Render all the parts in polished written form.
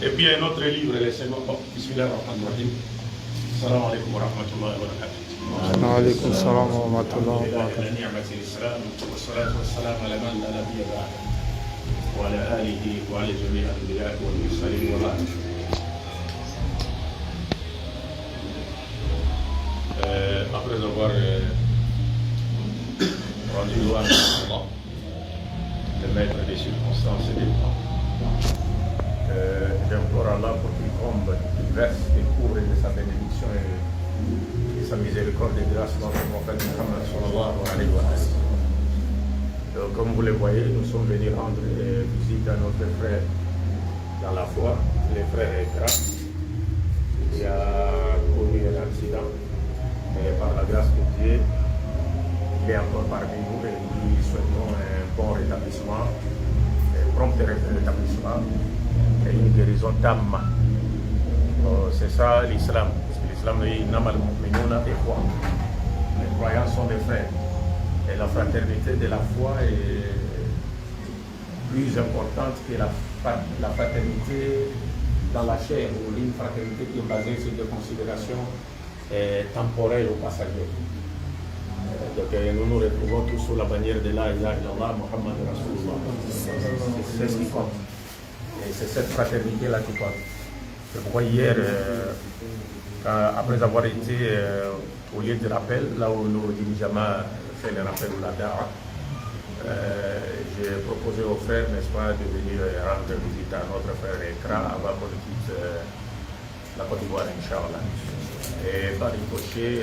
Et puis un autre livre, laissez-moi. Bismillah ar-Rahman ar-Rahim. Assalamu alaikum wa rahmatullahi wa barakatuh. Wa alaikum salam wa rahmatullahi wa barakatuh. والصلاة والسلام على من لا نبي بعده وعلى آله وعلى جميع الأنبياء والمرسلين وبعد. Après avoir rendu louange à Allah, le maître des circonstances et des temps, j'implore Allah pour qu'il comble, qu'il verse, qu'il couvre de sa bénédiction et sa miséricorde et grâce dans le prophète Muhammad sallallahu alayhi wa sallam. Donc, comme vous le voyez, nous sommes venus rendre visite à notre frère dans la foi, le frère Ekra, qui a connu un accident. Et par la grâce de Dieu, il est encore parmi nous et nous lui souhaitons un bon rétablissement, un prompt rétablissement et une guérison tamma. C'est ça l'islam. Parce que l'islam dit Namal Mu'minuna et foi. Les croyants sont des frères. Et la fraternité de la foi est plus importante que la fraternité dans la chair, ou une fraternité qui est basée sur des considérations temporelles ou passagères. Donc nous nous retrouvons tous sous la bannière de la ilaha illallah, Muhammad Rasulullah. C'est ce qui compte. Et c'est cette fraternité-là qui compte. C'est pourquoi hier, après avoir été au lieu de rappel, là où nous Jama fait le rappel ou la Dara, j'ai proposé aux frères, n'est-ce pas, de venir rendre visite à notre frère Ekra avant qu'on quitte la Côte d'Ivoire, Inch'Allah. Et par ricochet,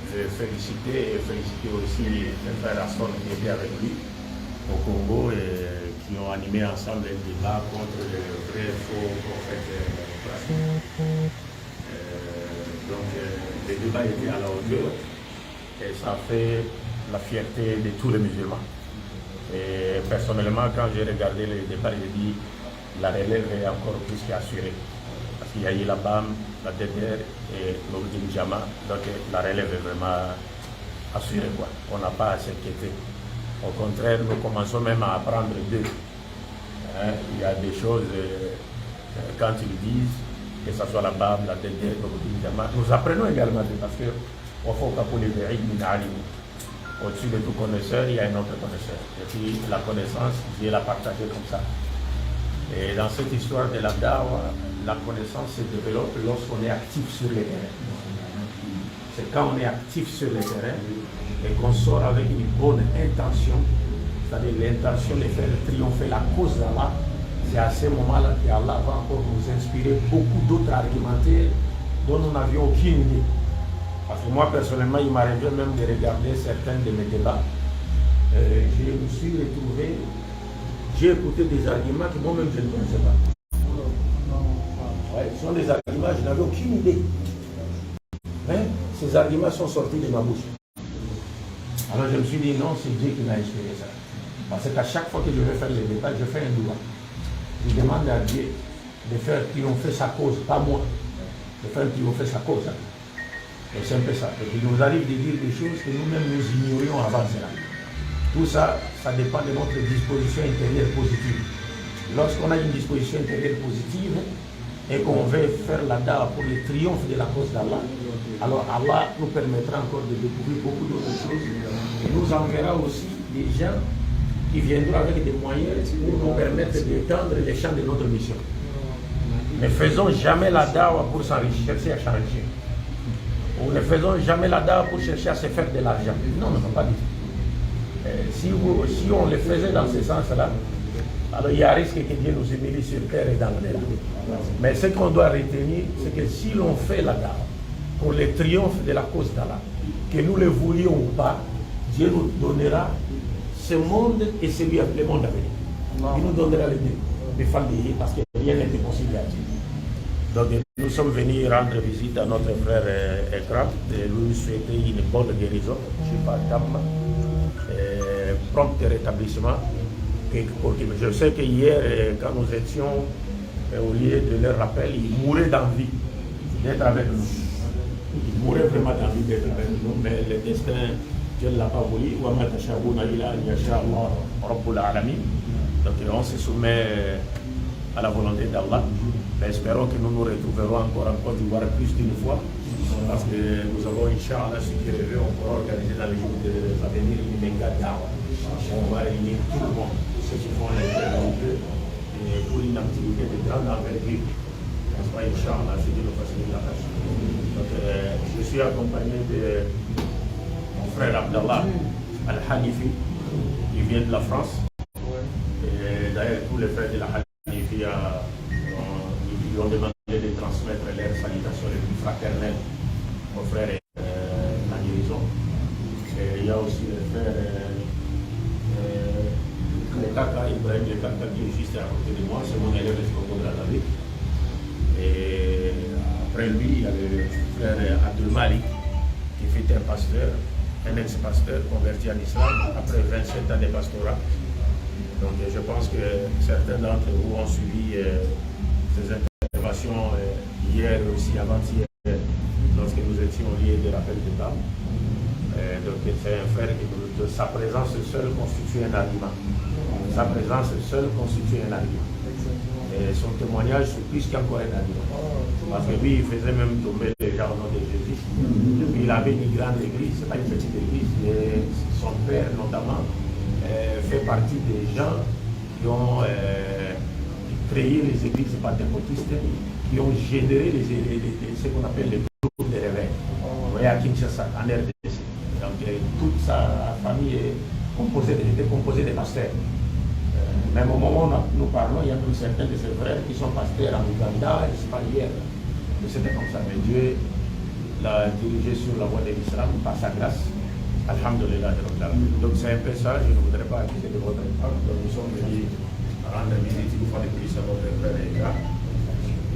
je féliciter aussi les frères Asson qui étaient avec lui au Congo et qui ont animé ensemble un débat contre le vrai faux prophète. Donc le débat était à la hauteur et ça fait la fierté de tous les musulmans. Et personnellement, quand j'ai regardé le débat, j'ai dit la relève est encore plus qu'assurée. Parce qu'il y a eu la BAM, la DDR et l'Ordine Jama, donc la relève est vraiment assurée, quoi. On n'a pas à s'inquiéter. Au contraire, nous commençons même à apprendre d'eux. Il y a des choses, quand ils disent, que ce soit la BAM, la DDR, l'Ordine Jama, nous apprenons également d'eux, parce que au-dessus de tout connaisseur, il y a un autre connaisseur. Et puis la connaissance, Dieu l'a partagée comme ça. Et dans cette histoire de la Dawa, la connaissance se développe lorsqu'on est actif sur le terrain. C'est quand on est actif sur le terrain et qu'on sort avec une bonne intention, c'est-à-dire l'intention de faire triompher la cause d'Allah. C'est à ce moment-là qu'Allah va encore nous inspirer beaucoup d'autres argumentaires dont nous n'avions aucune idée. Parce que moi, personnellement, il m'arrivait même de regarder certains de mes débats. Je me suis retrouvé, j'ai écouté des arguments que moi-même je ne connaissais pas. Ouais, ce sont des arguments, je n'avais aucune idée. Mais ces arguments sont sortis de ma bouche. Alors je me suis dit, non, c'est Dieu qui m'a inspiré ça. Parce qu'à chaque fois que je vais faire les débats, je fais un doigt. Je demande à Dieu de faire triompher sa cause, pas moi. De faire triompher sa cause. Et c'est un peu ça. Et il nous arrive de dire des choses que nous-mêmes nous ignorions avant cela. Tout ça, ça dépend de notre disposition intérieure positive. Lorsqu'on a une disposition intérieure positive et qu'on veut faire la dawa pour le triomphe de la cause d'Allah, alors Allah nous permettra encore de découvrir beaucoup d'autres choses. Et nous enverra aussi des gens qui viendront avec des moyens pour nous permettre d'étendre les champs de notre mission. Ne faisons jamais la dawa pour s'enrichir, chercher à changer. Ou ne faisons jamais la dawa pour chercher à se faire de l'argent. Non, pas du tout. Si on le faisait dans ce sens-là, alors il y a un risque que Dieu nous humilie sur terre et dans l'air. Mais ce qu'on doit retenir, c'est que si l'on fait la dawa pour le triomphe de la cause d'Allah, que nous le voulions ou pas, Dieu nous donnera ce monde et celui le monde à venir. Il nous donnera les deux, les familles, parce que rien n'est impossible à Dieu. Donc nous sommes venus rendre visite à notre frère Ekra et lui souhaiter une bonne guérison, prompt rétablissement. Je sais que hier, quand nous étions au lieu de leur rappel, il mourait d'envie d'être avec nous. Il mourait vraiment d'envie d'être avec nous, mais le destin, Dieu ne l'a pas voulu. Donc on se soumet à la volonté d'Allah. Espérons que nous nous retrouverons encore en Côte d'Ivoire plus d'une fois, parce que nous avons, Inch'Allah, ce qui est rêvé, on pourra organiser dans les jours à venir une méga dawa. On va réunir tout le monde, ceux qui font l'intervention pour une activité de grande envergure. Inch'Allah, c'est Dieu nous facilite la tâche. Donc, je suis accompagné de mon frère Abdallah Al-Hanifi, qui vient de la France. Et d'ailleurs, tous les frères de la Hanifi lui ont demandé de transmettre leurs salutations les plus fraternelles aux frères en guérison. Et il y a aussi le frère Ibrahim Le Kaka qui est juste à côté de moi, c'est mon élève de Skogo de la David. Et après lui, il y a le frère Abdul Malik qui fut un pasteur, un ex-pasteur converti en islam après 27 ans de pastorat. Donc je pense que certains d'entre vous ont suivi ces interventions hier aussi, avant-hier, lorsque nous étions liés de rappel de dame. Donc c'est un frère qui, de sa présence seule, constitue un argument. Sa présence seule constitue un argument. Et son témoignage, c'est plus qu'encore un argument. Parce que lui, il faisait même tomber les gens au nom de Jésus. Et puis il avait une grande église, ce n'est pas une petite église. Et son père, notamment, fait partie des gens qui ont créé les églises pentecôtistes, qui ont généré ce qu'on appelle les groupes de réveil. Vous voyez, à Kinshasa, en RDC. Donc toute sa famille était composée de pasteurs. Même au moment où nous parlons, il y a même certains de ses frères qui sont pasteurs en Ouganda, et c'est pas hier. Mais c'était comme ça. Mais Dieu l'a dirigé sur la voie de l'islam par sa grâce. Alhamdulillah. Donc c'est un peu ça, je ne voudrais pas accuser de votre part. Donc nous sommes venus rendre visite une fois de plus à notre frère et gars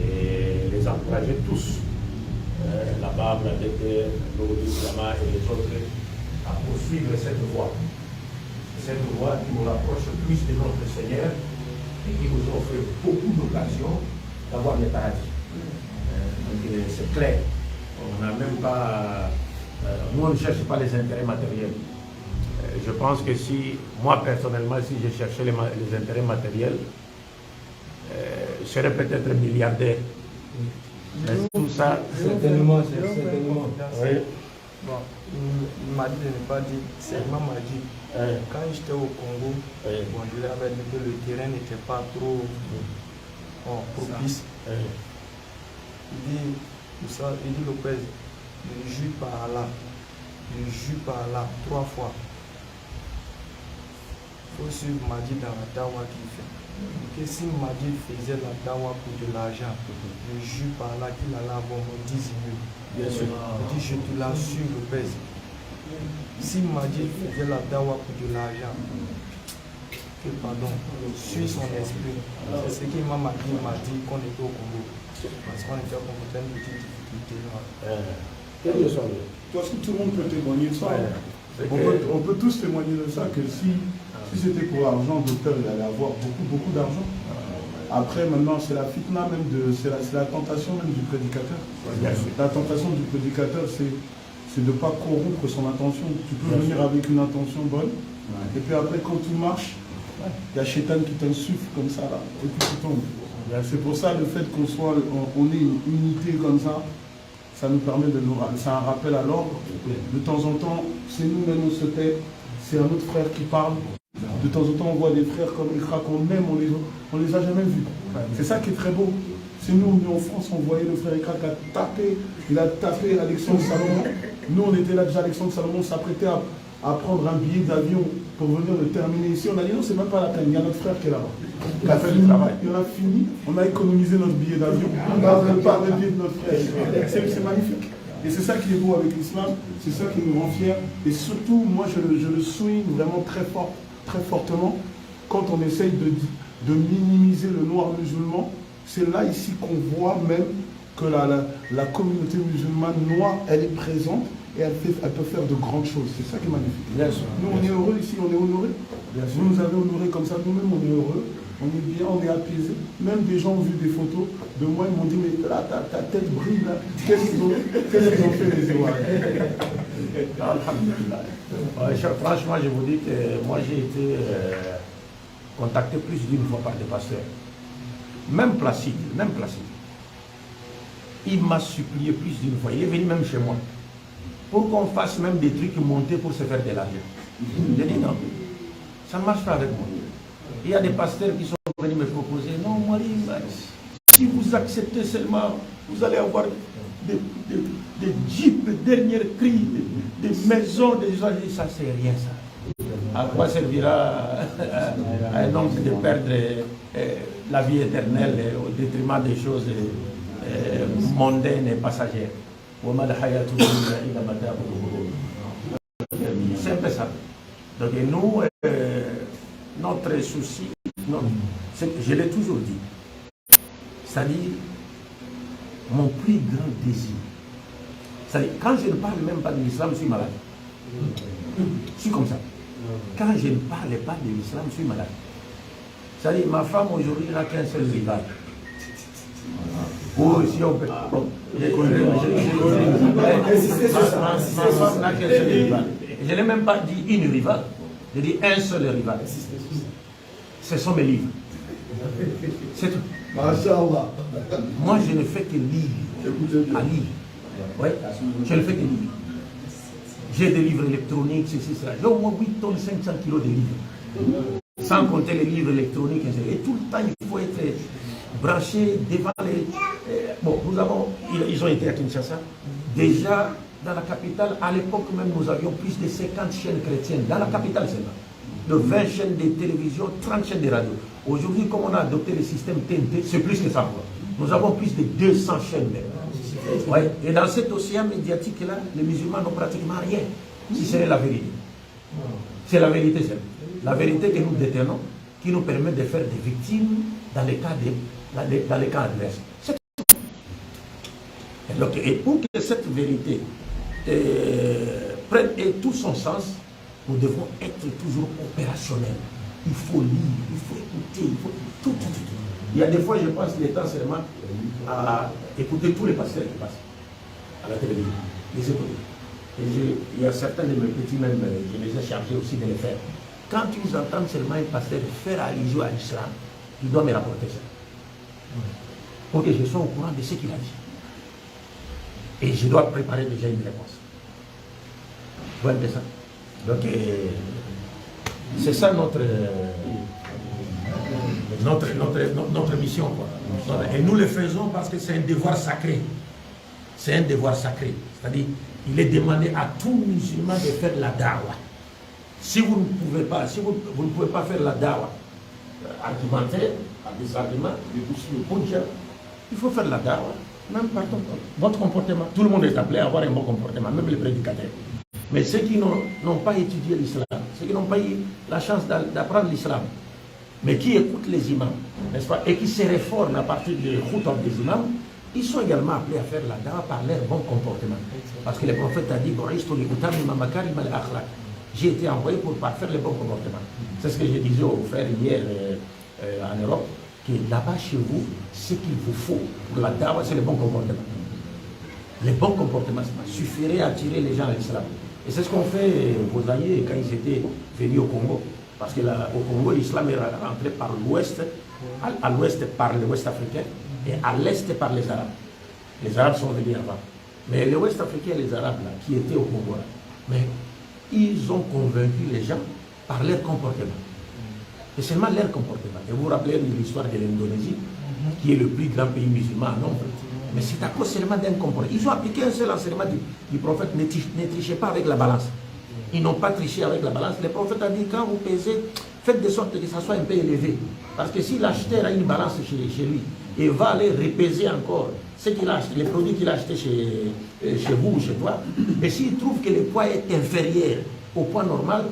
et les encourager tous, la BAM, la DT, l'Oudou-Islama et les autres, à poursuivre cette voie. Cette voie qui nous rapproche plus de notre Seigneur et qui nous offre beaucoup d'occasions d'avoir le paradis. Donc c'est clair. On n'a même pas. Nous, on ne cherche pas les intérêts matériels. Je pense que si, moi personnellement, si je cherchais les intérêts matériels, je serais peut-être milliardaire. Mais tout ça, certainement, certainement. Oui. Bon, il m'a dit de ne pas dire, seulement m'a dit, quand j'étais au Congo, bon, je lui avais dit que le terrain n'était pas trop propice. Il dit Lopez, je jure par là, 3 fois. Il faut suivre Madi dans la dawa qu'il fait. Que si Madi faisait la dawa pour de l'argent, je jure par là qu'il allait avoir 10 000. Bien sûr. Il dit, je te l'assure, Lopez. Si Madi faisait la dawa pour de l'argent, suis son esprit. C'est ce qu'il m'a dit qu'on était au Congo. Parce qu'on était confronté à une petite difficulté là. Quelle leçon? Toi aussi, tout le monde peut témoigner de ça. On peut tous témoigner de ça, que si c'était pour l'argent, le docteur il allait avoir beaucoup d'argent. Après, maintenant, c'est la fitna même, c'est la tentation même du prédicateur. La tentation du prédicateur, c'est de ne pas corrompre son intention. Tu peux venir avec une intention bonne, et puis après, quand tu marches, il y a Chétan qui t'insuffle comme ça, là, et puis tu tombes. C'est pour ça, le fait qu'on ait une unité comme ça nous permet de c'est un rappel à l'ordre. De temps en temps, c'est nous-mêmes on se tait, c'est un autre frère qui parle. De temps en temps, on voit des frères comme Ikra qu'on aime, on les a jamais vus. C'est ça qui est très beau. C'est nous, en France, on voyait le frère Ikra qui a tapé Alexandre Salomon. Nous, on était là déjà, Alexandre Salomon s'apprêtait à prendre un billet d'avion pour venir le terminer ici. On a dit non, c'est même pas la peine, il y a notre frère qui est là-bas. Il a fait le travail. On a fini, on a économisé notre billet d'avion. On a préparé le billet de notre frère. C'est magnifique. Et c'est ça qui est beau avec l'islam, c'est ça qui nous rend fiers. Et surtout, moi je le souligne vraiment très fortement, quand on essaye de minimiser le noir musulman, c'est là ici qu'on voit même que la communauté musulmane noire, elle est présente et elle peut faire de grandes choses. C'est ça qui est magnifique. Bien sûr. Nous, on est heureux ici, on est honorés. Vous nous avez honorés comme ça, nous-mêmes, on est heureux. On est bien, on est apaisé. Même des gens ont vu des photos de moi, ils m'ont dit, mais là, ta tête brille, là. Qu'est-ce qu'ils ont fait, les Ivoiriens? Franchement, je vous dis que moi, j'ai été contacté plus d'une fois par des pasteurs. même Placide, il m'a supplié plus d'une fois. Il est venu même chez moi pour qu'on fasse même des trucs montés pour se faire de l'argent. J'ai dit non, ça ne marche pas avec moi. Il y a des pasteurs qui sont venus me proposer, non, Marie, si vous acceptez seulement, vous allez avoir des jeeps, dernier cri, des maisons, des gens. Ça, c'est rien, ça. À quoi servira à un homme de perdre la vie éternelle au détriment des choses mondaines et passagères? C'est un peu ça. Donc nous, notre souci, je l'ai toujours dit, c'est-à-dire mon plus grand désir. C'est-à-dire, quand je ne parle même pas de l'islam, je suis malade. Je suis comme ça. Quand je ne parle pas de l'islam, je suis malade. C'est-à-dire, ma femme aujourd'hui n'a qu'un seul rival. Oh, si on peut. Ma femme n'a qu'un seul rival. Je n'ai même pas dit une rivale. Je dis un seul rival. Ce sont mes livres. C'est tout. Moi, je ne fais que lire. À lire. Oui, je ne fais que lire. J'ai des livres électroniques, ceci, cela. J'ai au moins 8 tonnes, 500 kilos de livres. Sans compter les livres électroniques. Et tout le temps, il faut être branché devant les... Bon, ils ont été à Kinshasa. Déjà, dans la capitale, à l'époque même, nous avions plus de 50 chaînes chrétiennes. Dans la capitale seulement. De 20 chaînes de télévision, 30 chaînes de radio. Aujourd'hui, comme on a adopté le système TNT, c'est plus que ça. Nous avons plus de 200 chaînes même. Ouais. Et dans cet océan médiatique-là, les musulmans n'ont pratiquement rien, si ce n'est la vérité. C'est la vérité, c'est la vérité que nous détenons, qui nous permet de faire des victimes dans les cas adverses. Et pour que cette vérité prenne tout son sens, nous devons être toujours opérationnels. Il faut lire, il faut écouter, il faut tout. Il y a des fois, je pense, il est temps seulement à écouter tous les pasteurs qui passent à la télévision. Les écouter. Et il y a certains de mes petits même, je les ai chargés aussi de les faire. Quand ils entendent seulement un pasteur faire allusion à l'islam, ils doivent me rapporter ça. Pour que je sois au courant de ce qu'il a dit. Et je dois préparer déjà une réponse. Vous voyez ça? Donc, c'est ça notre mission. Quoi. Et nous le faisons parce que c'est un devoir sacré. C'est un devoir sacré. C'est-à-dire, il est demandé à tout musulman de faire la dawa. Si vous ne pouvez pas, si vous ne pouvez pas faire la dawa argumentaire, avec des arguments, il faut faire la dawa, même par votre comportement. Tout le monde est appelé à avoir un bon comportement, même les prédicateurs. Mais ceux qui n'ont pas étudié l'islam, ceux qui n'ont pas eu la chance d'apprendre l'islam, mais qui écoutent les imams, n'est-ce pas, et qui se réforment à partir des khutbah des imams, ils sont également appelés à faire la dawa par leur bon comportement. Parce que le prophète a dit, j'ai été envoyé pour parfaire le bon comportement. C'est ce que je disais aux frères hier en Europe, que là-bas chez vous, ce qu'il vous faut pour la dawa, c'est le bon comportement. Le bon comportement suffirait à attirer les gens à l'islam. Et c'est ce qu'ont fait vos aïeux quand ils étaient venus au Congo. Parce que au Congo, l'islam est rentré par l'ouest, à l'ouest par l'ouest africain et à l'est par les Arabes. Les Arabes sont venus avant. Mais les ouest africains et les Arabes là, qui étaient au Congo, là, mais ils ont convaincu les gens par leur comportement. Et seulement leur comportement. Et vous vous rappelez de l'histoire de l'Indonésie, qui est le plus grand pays musulman en nombre. Mais c'est à cause seulement d'un comportement. Ils ont appliqué un seul enseignement du prophète, ne trichez pas avec la balance. Ils n'ont pas triché avec la balance. Le prophète a dit, quand vous pesez, faites de sorte que ça soit un peu élevé. Parce que si l'acheteur a une balance chez lui, et va aller repéser encore ce qu'il a acheté, les produits qu'il a achetés chez vous ou chez toi, et s'il trouve que le poids est inférieur au poids normal,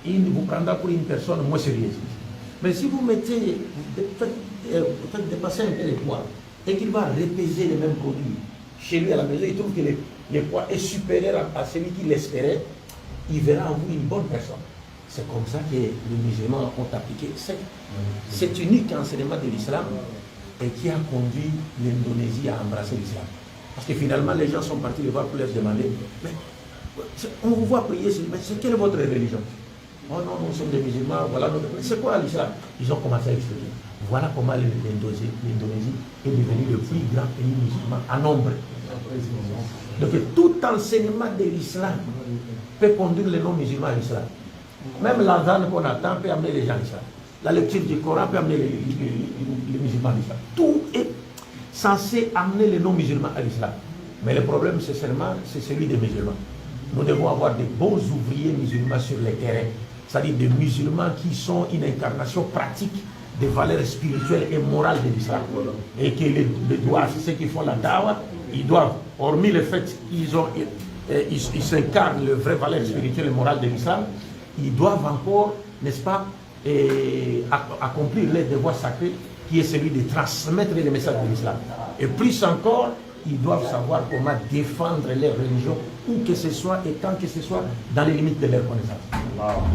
il vous prendra pour une personne moins sérieuse. Mais si vous faites dépasser un peu le poids, et qu'il va repéser les mêmes produits chez lui à la maison, il trouve que le poids est supérieur à celui qu'il espérait, il verra en vous une bonne personne. C'est comme ça que les musulmans ont appliqué cet unique enseignement de l'islam et qui a conduit l'Indonésie à embrasser l'islam. Parce que finalement, les gens sont partis les voir pour leur demander, mais on vous voit prier, mais quelle est votre religion? Oh non, nous sommes des musulmans, voilà. C'est quoi l'islam? Ils ont commencé à expliquer. Voilà comment l'Indonésie est devenue le plus grand pays musulman en nombre. Donc tout enseignement de l'islam peut conduire les non-musulmans à l'islam. Même l'adhan qu'on attend peut amener les gens à l'islam. La lecture du Coran peut amener les musulmans à l'islam. Tout est censé amener les non-musulmans à l'islam. Mais le problème, c'est celui des musulmans. Nous devons avoir des bons ouvriers musulmans sur les terrains. C'est-à-dire des musulmans qui sont une incarnation pratique des valeurs spirituelles et morales de l'islam. Et que ceux qui font la dawa, ils doivent, hormis le fait qu'ils s'incarnent les vraies valeurs spirituelles et morales de l'islam, ils doivent encore, n'est-ce pas, accomplir leur devoir sacré qui est celui de transmettre les messages de l'islam. Et plus encore, ils doivent savoir comment défendre leur religion, où que ce soit et quand que ce soit, dans les limites de leur connaissance.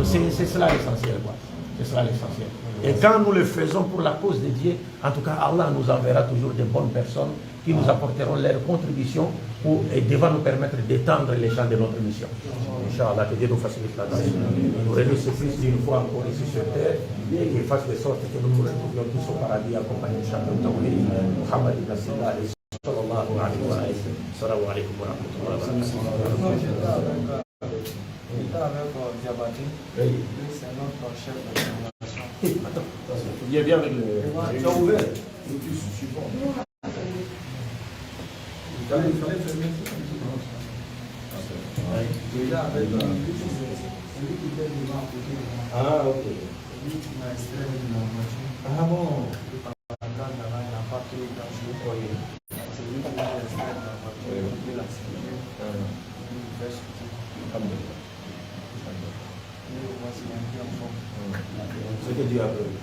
C'est cela l'essentiel, quoi. C'est cela l'essentiel. Et quand nous le faisons pour la cause de Dieu, en tout cas, Allah nous enverra toujours de bonnes personnes qui nous apporteront leur contribution et devant nous permettre d'étendre les champs de notre mission. Inch'Allah, que Dieu nous facilite la tâche. Nous réunissons plus d'une fois encore ici sur terre et qu'il fasse de sorte que nous nous retrouvions tous au paradis accompagnés de chacun de Muhammad ibn Abdullah. Sallallahu alayhi wa sallam. Assalamu alaikum wa rahmatullahi wa barakatuh. C'est notre chef de Il est bien avec le... Tu as ouvert le plus suivant. Ah, ok. Ah bon. Ce que Dieu a prévu.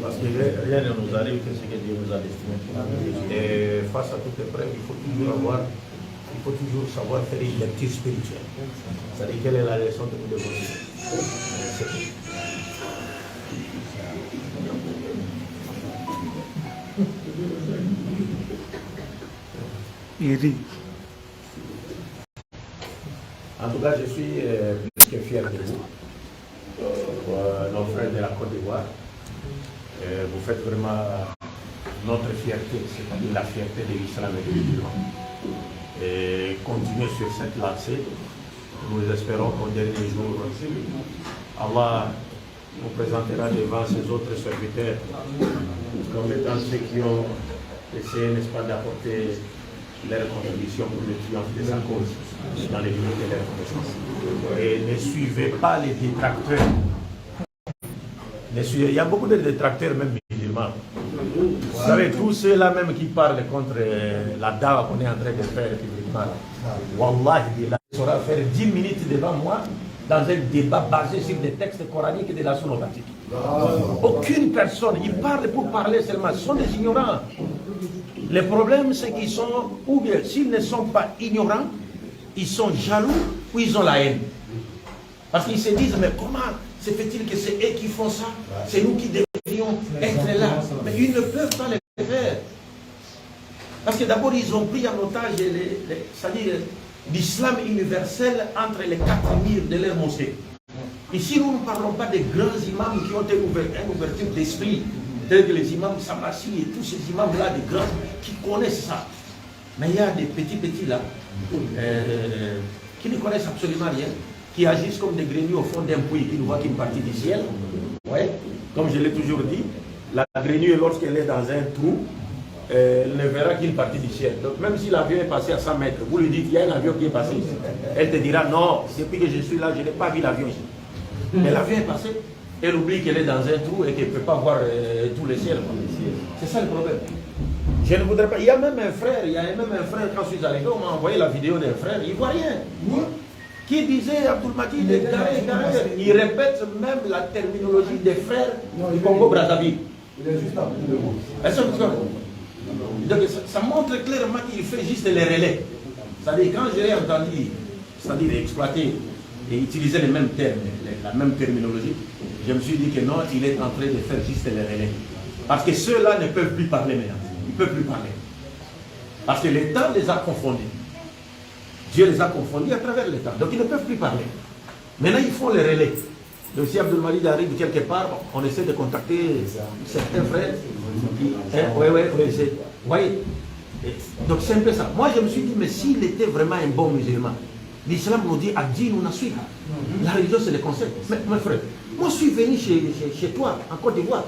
Parce que rien ne nous arrive que ce que Dieu nous a destiné. Et face à toute épreuve, il faut toujours savoir faire une lecture spirituelle. C'est-à-dire quelle est la leçon que nous devons dire. En tout cas, je suis plus que fier de vous, nos frères de la Côte d'Ivoire. Vous faites vraiment notre fierté, c'est-à-dire la fierté de l'islam et de l'islam. Et continuez sur cette lancée. Nous espérons qu'au dernier jour, Allah nous présentera devant ses autres serviteurs comme étant ceux qui ont essayé, n'est-ce pas, d'apporter leur contribution pour le triomphe de sa cause dans les limites de leur connaissance. Et ne suivez pas les détracteurs. Il y a beaucoup de détracteurs, même musulmans. Vous savez, tous ceux-là même qui parlent contre la dawa qu'on est en train de faire publiquement. Wallah, il saura faire 10 minutes devant moi dans un débat basé sur des textes coraniques et de la sunna authentique. Aucune personne, ils parlent pour parler seulement, ce sont des ignorants. Le problème, c'est qu'ils sont, ou bien s'ils ne sont pas ignorants, ils sont jaloux ou ils ont la haine. Parce qu'ils se disent, mais comment se fait-il que c'est eux qui font ça? C'est nous qui devrions être là. Mais ils ne peuvent pas le faire. Parce que d'abord, ils ont pris en otage c'est-à-dire l'islam universel entre les 4 murs de leur mosquée. Ici, nous ne parlons pas des grands imams qui ont une ouverture d'esprit, tels que les imams Samassi et tous ces imams-là, des grands, qui connaissent ça. Mais il y a des petits là, qui ne connaissent absolument rien, qui agissent comme des grenouilles au fond d'un puits, qui ne voient qu'une partie du ciel. Ouais. Comme je l'ai toujours dit, la grenouille, lorsqu'elle est dans un trou, elle ne verra qu'une partie du ciel. Donc même si l'avion est passé à 100 mètres, vous lui dites, il y a un avion qui est passé ici. Elle te dira, non, depuis que je suis là, je n'ai pas vu l'avion ici. Mais l'avion est passé, elle oublie qu'elle est dans un trou et qu'elle ne peut pas voir tout le ciel. C'est ça le problème. Je ne voudrais pas. Il y a même un frère, quand je suis arrivé, on m'a envoyé la vidéo d'un frère ivoirien qui disait, Abdul Majid, il répète même la terminologie des frères du Congo-Brazzaville. Il est juste après le mot. Donc ça montre clairement qu'il fait juste les relais. C'est-à-dire quand j'ai entendu, c'est-à-dire exploiter et utiliser les mêmes termes, la même terminologie, je me suis dit que non, il est en train de faire juste les relais. Parce que ceux-là ne peuvent plus parler maintenant. Ils ne peuvent plus parler. Parce que le temps les a confondus. Dieu les a confondus à travers le temps. Donc ils ne peuvent plus parler. Maintenant ils font les relais. Donc si Abdul Malik arrive quelque part, on essaie de contacter certains frères. Oui, c'est... voyez. Donc c'est un peu ça. Moi je me suis dit, mais s'il était vraiment un bon musulman, l'islam nous dit Ad-din ou Nasiha. La religion c'est le concept. Mais mon frère, moi je suis venu chez toi, en Côte d'Ivoire.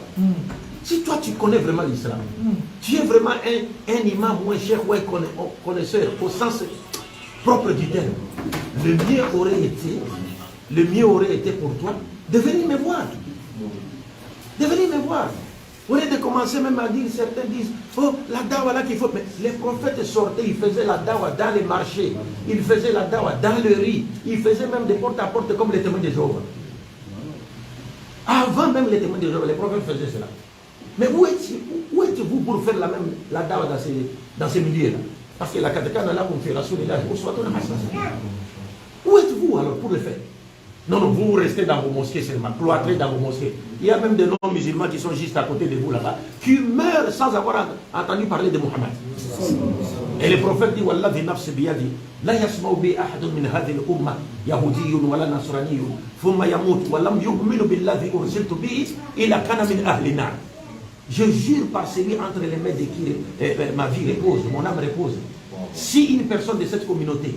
Si toi tu connais vraiment l'islam, tu es vraiment un imam ou un cheikh ou un connaisseur au sens propre du terme, le mieux aurait été pour toi de venir me voir. De venir me voir. Au lieu de commencer même à dire, certains disent, oh, la dawa là qu'il faut. Mais les prophètes sortaient, ils faisaient la dawa dans les marchés, ils faisaient la dawa dans le riz, ils faisaient même des porte à porte comme les témoins de Jéhovah. Avant même les témoins de Jéhovah, les prophètes faisaient cela. Mais où êtes-vous pour faire la dawa dans ces milieux-là? Parce que la catéchèse là, on fait la soulèvement, où êtes-vous alors pour le faire? Non, vous restez dans vos mosquées seulement, cloîtrés dans vos mosquées. Il y a même des non-musulmans qui sont juste à côté de vous là-bas, qui meurent sans avoir entendu parler de Mohammed. Et le prophète dit, Wallahi nafsi biyadi, la yasma'u bi ahadun min hadhihi al-umma, yahudiyyun wala nasraniyyun, thumma yamut, wa lam yu'minu billadhi ursiltu bihi, illa kana min ahli nar. Je jure par celui entre les mains de qui ma vie repose, mon âme repose. Si une personne de cette communauté,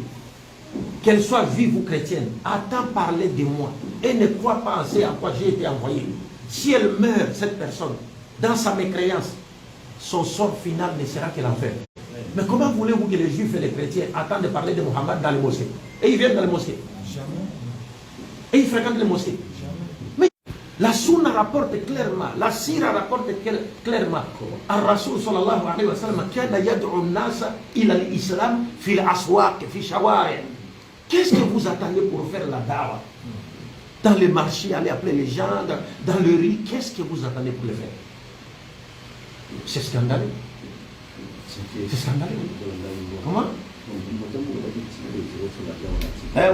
qu'elle soit vive ou chrétienne, attend parler de moi et ne croit pas penser à quoi j'ai été envoyé, si elle meurt, cette personne, dans sa mécréance, son sort final ne sera que l'enfer. Mais comment voulez-vous que les juifs et les chrétiens attendent de parler de Mohammed dans les mosquées? Et ils viennent dans les mosquées. Et ils fréquentent les mosquées. Mais la sunna rapporte clairement, la sira rapporte clairement, Al-Rasul sallallahu alayhi wa sallam, kana yad'u an-nasa ila al-islam fi al-aswaq, fi shawari'. Qu'est-ce que vous attendez pour faire la dawa? Dans les marchés, aller appeler les gens, dans le riz, qu'est-ce que vous attendez pour le faire? C'est scandaleux. C'est scandaleux. Comment?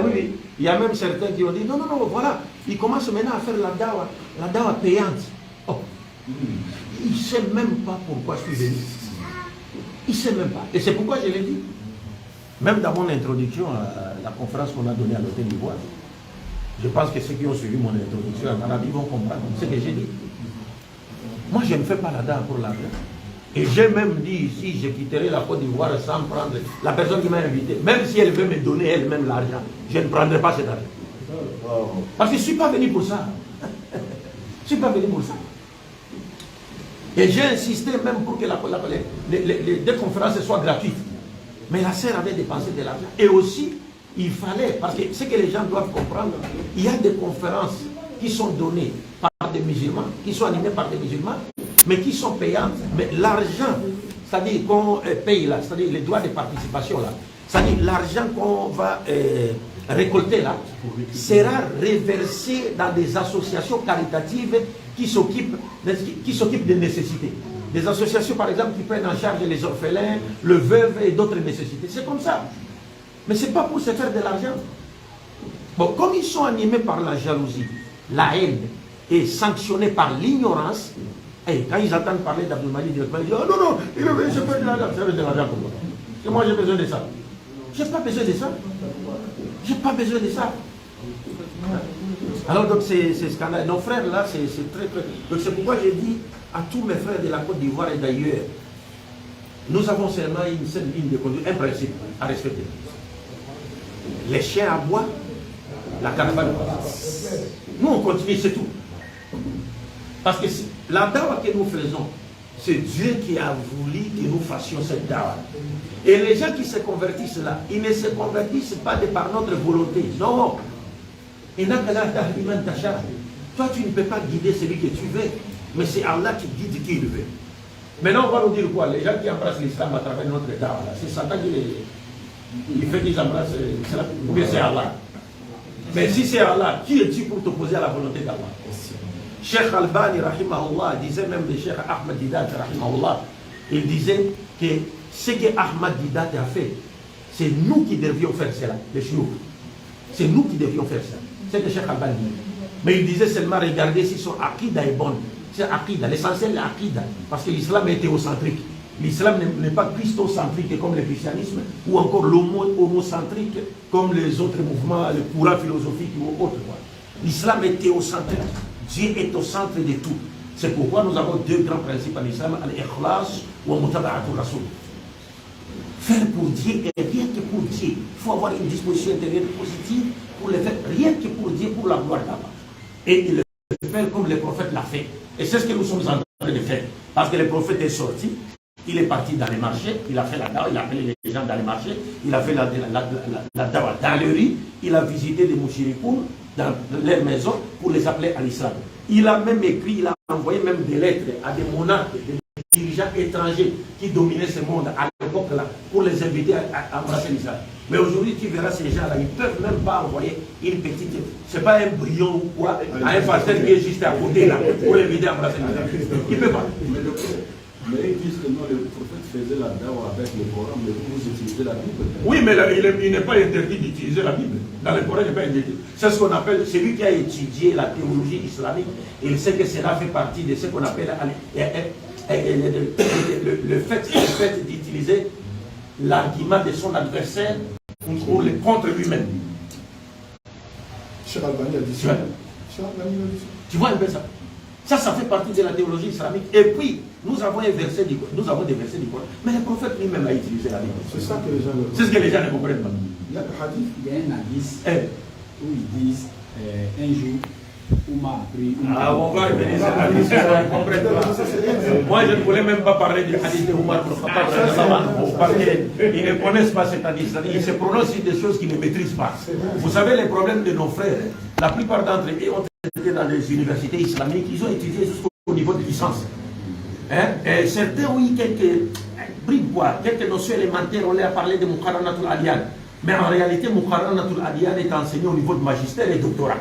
Oui. Il y a même certains qui ont dit, non, voilà, ils commencent maintenant à faire la dawa payante. Oh. Il ne sait même pas pourquoi je suis venu. Il ne sait même pas. Et c'est pourquoi je l'ai dit. Même dans mon introduction à la conférence qu'on a donnée à l'Hôtel d'Ivoire, je pense que ceux qui ont suivi mon introduction en arabe, ils vont comprendre ce que j'ai dit. Moi, je ne fais pas la dawa pour l'argent. Et j'ai même dit ici, je quitterai la Côte d'Ivoire sans prendre la personne qui m'a invité. Même si elle veut me donner elle-même l'argent, je ne prendrai pas cet argent. Parce que je ne suis pas venu pour ça. Je ne suis pas venu pour ça. Et j'ai insisté même pour que les deux conférences soient gratuites. Mais la sœur avait dépensé de l'argent. Et aussi, il fallait, parce que ce que les gens doivent comprendre, il y a des conférences qui sont données par des musulmans, qui sont animées par des musulmans, mais qui sont payantes. Mais l'argent, c'est-à-dire qu'on paye là, c'est-à-dire les droits de participation là, c'est-à-dire l'argent qu'on va récolter là, sera reversé dans des associations caritatives qui s'occupent des nécessités. Des associations par exemple qui prennent en charge les orphelins, le veuve et d'autres nécessités. C'est comme ça. Mais ce n'est pas pour se faire de l'argent. Bon, comme ils sont animés par la jalousie, la haine et sanctionnés par l'ignorance, et quand ils entendent parler d'Abdul Malik directement, ils disent oh non, il veut je fais de l'argent. Ça veut de l'argent pour moi. Et moi j'ai besoin de ça. J'ai pas besoin de ça. J'ai pas besoin de ça. Alors donc c'est scandaleux. Nos frères là, c'est très très... Donc c'est pourquoi j'ai dit à tous mes frères de la Côte d'Ivoire et d'ailleurs, nous avons seulement une seule ligne de conduite, un principe à respecter. Les chiens aboient, la caravane passe. Nous on continue, c'est tout. Parce que la dawa que nous faisons, c'est Dieu qui a voulu que nous fassions cette dawa. Et les gens qui se convertissent là, ils ne se convertissent pas de par notre volonté. Non. Toi tu ne peux pas guider celui que tu veux. Mais c'est Allah qui guide qui il veut. Maintenant, on va nous dire quoi? Les gens qui embrassent l'islam à travers notre dawa, c'est Satan qui fait qu'ils embrassent l'islam, ou bien c'est Allah. Mais si c'est Allah, qui es-tu pour t'opposer à la volonté d'Allah? Cheikh Albani, rahimahullah, disait même de Cheikh Ahmad Didat, rahimahullah, il disait que ce que Ahmad Didat a fait, c'est nous qui devions faire cela, les chiots. C'est nous qui devions faire ça. C'est ce que Cheikh Albani dit. Mais il disait seulement, regardez si son aqidah est bonne. C'est aqidah, l'essentiel est aqidah. Parce que l'islam est théocentrique. L'islam n'est pas christocentrique comme le christianisme, ou encore l'homocentrique comme les autres mouvements, le courant philosophique ou autres. L'islam est théocentrique. Dieu est au centre de tout. C'est pourquoi nous avons deux grands principes en islam, al-ikhlas ou mutaba'atul rasoul. Faire pour Dieu et rien que pour Dieu. Il faut avoir une disposition intérieure positive pour le faire, rien que pour Dieu, pour la gloire d'Allah. Et il le fait comme le prophète l'a fait. Et c'est ce que nous sommes en train de faire. Parce que le prophète est sorti, il est parti dans les marchés, il a fait la dawa, il a appelé les gens dans les marchés, il a fait la dawa dans les rues, il a visité les mouchirikoun dans leur maison pour les appeler à l'islam. Il a même écrit, il a envoyé même des lettres à des monarques, des dirigeants étrangers qui dominaient ce monde à l'époque-là pour les inviter à embrasser l'islam. Mais aujourd'hui, tu verras ces gens-là, ils ne peuvent même pas envoyer une petite, c'est pas un brillant ou quoi, à un pasteur qui est juste à côté là, pour l'inviter à embrasser l'islam. Il ne peut pas. Mais ils disent que non, le prophète faisait la dawa avec le Coran, mais vous utilisez la Bible. Oui, mais là, il n'est pas interdit d'utiliser la Bible. Dans le Coran, il n'est pas interdit. C'est ce qu'on appelle, celui qui a étudié la théologie islamique, il sait que cela fait partie de ce qu'on appelle le fait d'utiliser l'argument de son adversaire contre lui-même. Cheikh Albani a dit ça. Cheikh Albani a dit ça. Tu vois un peu ça? Ça fait partie de la théologie islamique. Et puis, nous avons des versets du Coran. Mais le prophète lui-même a utilisé la Bible. C'est ça que les gens ne C'est ce que les gens ne comprennent pas. Il y a le hadith. Il y a un hadith où ils disent un jour, Oumar a pris une... Ah, on va revenir sur la hadith, on ne comprend pas. Moi, je ne voulais même pas parler du hadith de Oumar parce qu'ils ne connaissent pas cet hadith. Ils se prononcent sur des choses qu'ils ne maîtrisent pas. Vous savez, les problèmes de nos frères, la plupart d'entre eux ont été dans les universités islamiques, ils ont étudié jusqu'au niveau de licence. Et certains ont eu quelques bribes, quelques notions élémentaires, on leur a parlé de Muqarranatul Adiyan. Mais en réalité, Muqarranatul Adiyan est enseigné au niveau de magistère et doctorat.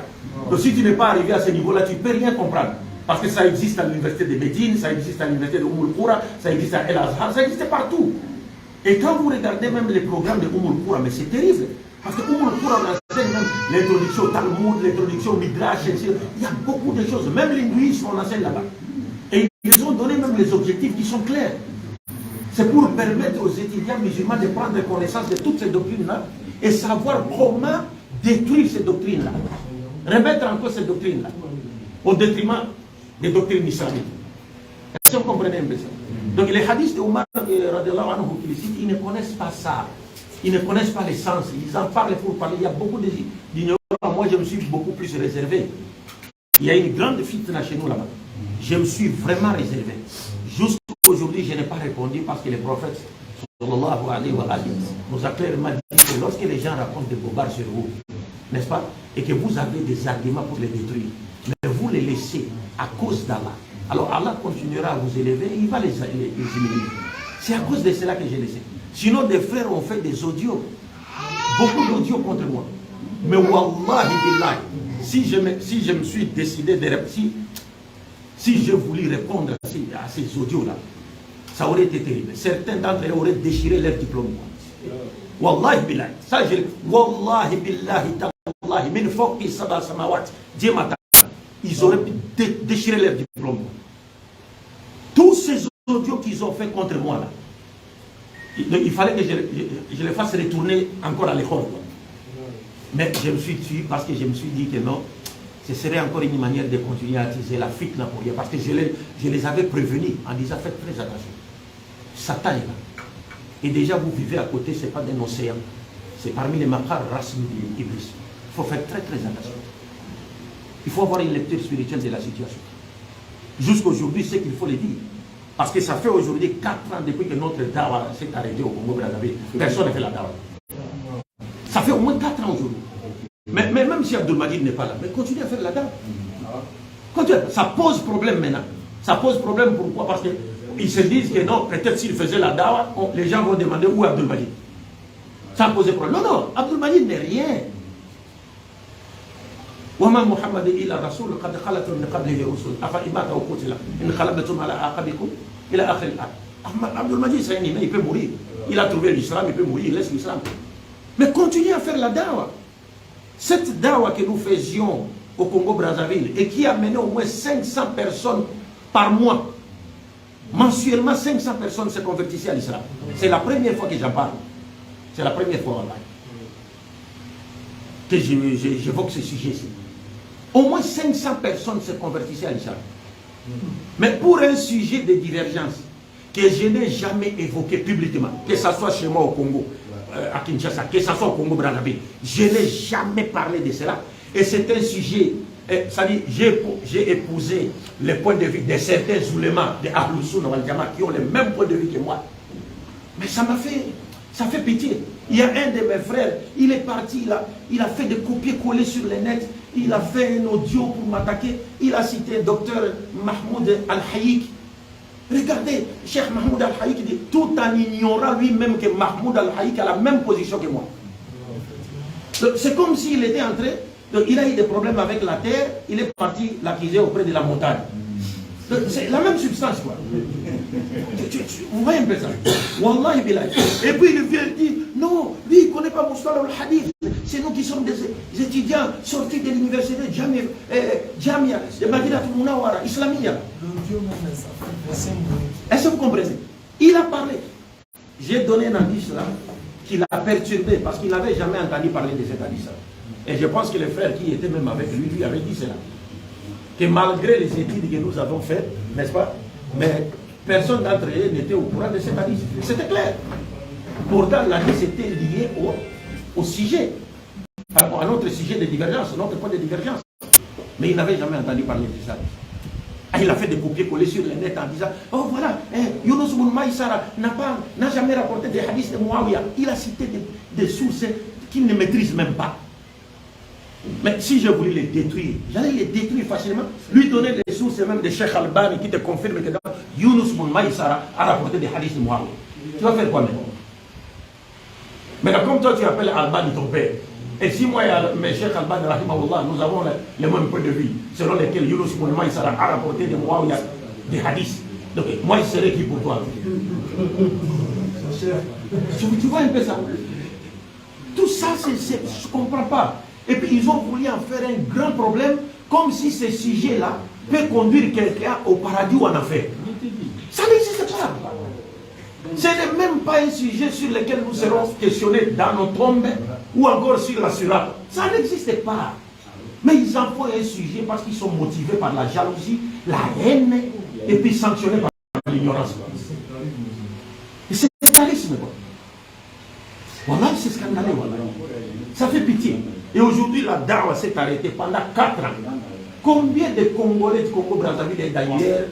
Donc si tu n'es pas arrivé à ce niveau-là, tu ne peux rien comprendre. Parce que ça existe à l'université de Médine, ça existe à l'université de Qura, ça existe à El Azhar, ça existe partout. Et quand vous regardez même les programmes de Qura, mais c'est terrible. Parce que Qura, on enseigne même l'introduction au Talmud, l'introduction au Midrash, il y a beaucoup de choses. Même l'hindouisme, on enseigne là-bas. Et ils ont donné même les objectifs qui sont clairs. C'est pour permettre aux étudiants musulmans de prendre connaissance de toutes ces doctrines-là et savoir comment détruire ces doctrines-là. Remettre en cause ces doctrines-là au détriment des doctrines islamiques. Est-ce que vous comprenez un peu ça? Donc les hadiths de Omar, ils ne connaissent pas ça. Ils ne connaissent pas l'essence. Ils en parlent pour parler. Il y a beaucoup d'ignorants. Moi, je me suis beaucoup plus réservé. Il y a une grande fitna chez nous là-bas. Je me suis vraiment réservé. Jusqu'aujourd'hui, je n'ai pas répondu parce que le prophète sallallahu alayhi wa sallam nous a clairement dit que lorsque les gens racontent des bobards sur vous, n'est-ce pas, et que vous avez des arguments pour les détruire, mais vous les laissez à cause d'Allah, alors Allah continuera à vous élever et il va les humilier. C'est à cause de cela que j'ai laissé. Sinon, des frères ont fait des audios, beaucoup d'audios contre moi. Mais wallahi billahi, si je me suis décidé de si je voulais répondre à ces audios-là, ça aurait été terrible. Certains d'entre eux auraient déchiré leur diplôme. Wallahi billahi. Ça, wallahi billahi tallahi min fawqi sab'a samawat. Dieu m'attend. Ils auraient déchiré leur diplôme. Tous ces audios qu'ils ont fait contre moi là, il fallait que je les fasse retourner encore à l'école. Mais je me suis tué parce que je me suis dit que non, ce serait encore une manière de continuer à attiser la fitna pour rien. Parce que je les avais prévenus en disant faites très attention. Satan est là. Et déjà vous vivez à côté, ce n'est pas d'un océan. C'est parmi les makar rasmi d'Iblis. Il faut faire très très attention. Il faut avoir une lecture spirituelle de la situation. Jusqu'aujourd'hui, c'est qu'il faut le dire. Parce que ça fait aujourd'hui 4 ans depuis que notre dawa s'est arrêté au Congo-Brazzaville. Personne n'a fait la dawa. Ça fait au moins 4 ans aujourd'hui. Mais même si Abdul-Majid n'est pas là, mais continuez à faire la dawa. Ça pose problème maintenant. Ça pose problème pourquoi? Parce qu'ils se disent que non, peut-être s'il faisait la dawa, les gens vont demander où est Abdul-Majid. Ça pose problème. Non, non, Abdul-Majid n'est rien. وما محمد إلا رسول قد خلت من قبله الرسل أفإمات أو قتل إن انقلبتم على أعقابكم إلى آخر الآية. Abdul-Majid, c'est un humain, il peut mourir. Il a trouvé l'islam, il peut mourir, il laisse l'islam. Mais continuez à faire la dawa. Cette dawa que nous faisions au Congo-Brazzaville et qui a mené au moins 500 personnes par mois, mensuellement 500 personnes se convertissaient à l'islam. C'est la première fois que j'en parle. C'est la première fois en live que j'évoque ce sujet-ci. au moins 500 personnes se convertissaient à l'islam. Mais pour un sujet de divergence que je n'ai jamais évoqué publiquement, que ce soit chez moi au Congo, à Kinshasa, que ce soit au Congo Brazzaville, je n'ai jamais parlé de cela. Et c'est un sujet, c'est-à-dire j'ai épousé les points de vue de certains oulémas de Ahlus Sunna wal Jama'a qui ont le même point de vue que moi. Mais ça fait pitié. Il y a un de mes frères, il est parti, il a fait des copier-coller sur le net, il a fait un audio pour m'attaquer, il a cité le docteur Mahmoud Al-Hayik. Regardez, Cheikh Mahmoud Al-Hayik dit, tout en ignorant lui-même que Mahmoud Al-Hayik a la même position que moi. C'est comme s'il était entré, il a eu des problèmes avec la terre, il est parti l'accuser auprès de la montagne. C'est la même substance, quoi. Vous voyez un peu ça. Wallahi billah. Et puis il vient dire, non, lui il ne connaît pas Moustapha al-Hadith. C'est nous qui sommes des étudiants sortis de l'université Jamia, de Madinat Munawara, Islamia. Est-ce que vous comprenez? Il a parlé. J'ai donné un indice là qui l'a perturbé parce qu'il n'avait jamais entendu parler de cet indice là. Et je pense que le frère qui était même avec lui, lui avait dit cela. Que malgré les études que nous avons faites, n'est-ce pas, mais personne d'entre eux n'était au courant de cet hadith. C'était clair. Pourtant, l'hadith était lié au sujet, à notre sujet de divergence, notre point de divergence. Mais il n'avait jamais entendu parler de ça. Il a fait des copier-coller sur le net en disant, oh voilà, Yunus ibn Maïsara n'a jamais rapporté des hadiths de Muawiyah. Il a cité des sources qu'il ne maîtrise même pas. Mais si je voulais les détruire, j'allais les détruire facilement, lui donner les sources même de Cheikh Albani qui te confirme que Yunus ibn Maïsara a rapporté des hadiths de Muawiyah. Tu vas faire quoi maintenant? Maintenant, comme toi tu appelles Albani ton père, et si moi et Cheikh Albani, rahimahullah, nous avons les mêmes points de vue, selon lesquels Yunus ibn Maïsara a rapporté des Muawiyah, des hadiths, donc moi je serai qui pour toi? Tu vois un peu ça? Tout ça, je ne comprends pas. Et puis ils ont voulu en faire un grand problème, comme si ce sujet-là peut conduire quelqu'un au paradis ou en enfer. Ça n'existe pas. Ce n'est même pas un sujet sur lequel nous serons questionnés dans nos tombes ou encore sur la surate. Ça n'existe pas. Mais ils en font un sujet parce qu'ils sont motivés par la jalousie, la haine, et puis sanctionnés par l'ignorance. Et c'est scandaleux, quoi. Voilà, c'est scandaleux. Voilà. Ça fait pitié. Et aujourd'hui, la dawa s'est arrêtée pendant 4 ans. Combien de Congolais du Congo Brazzaville et d'ailleurs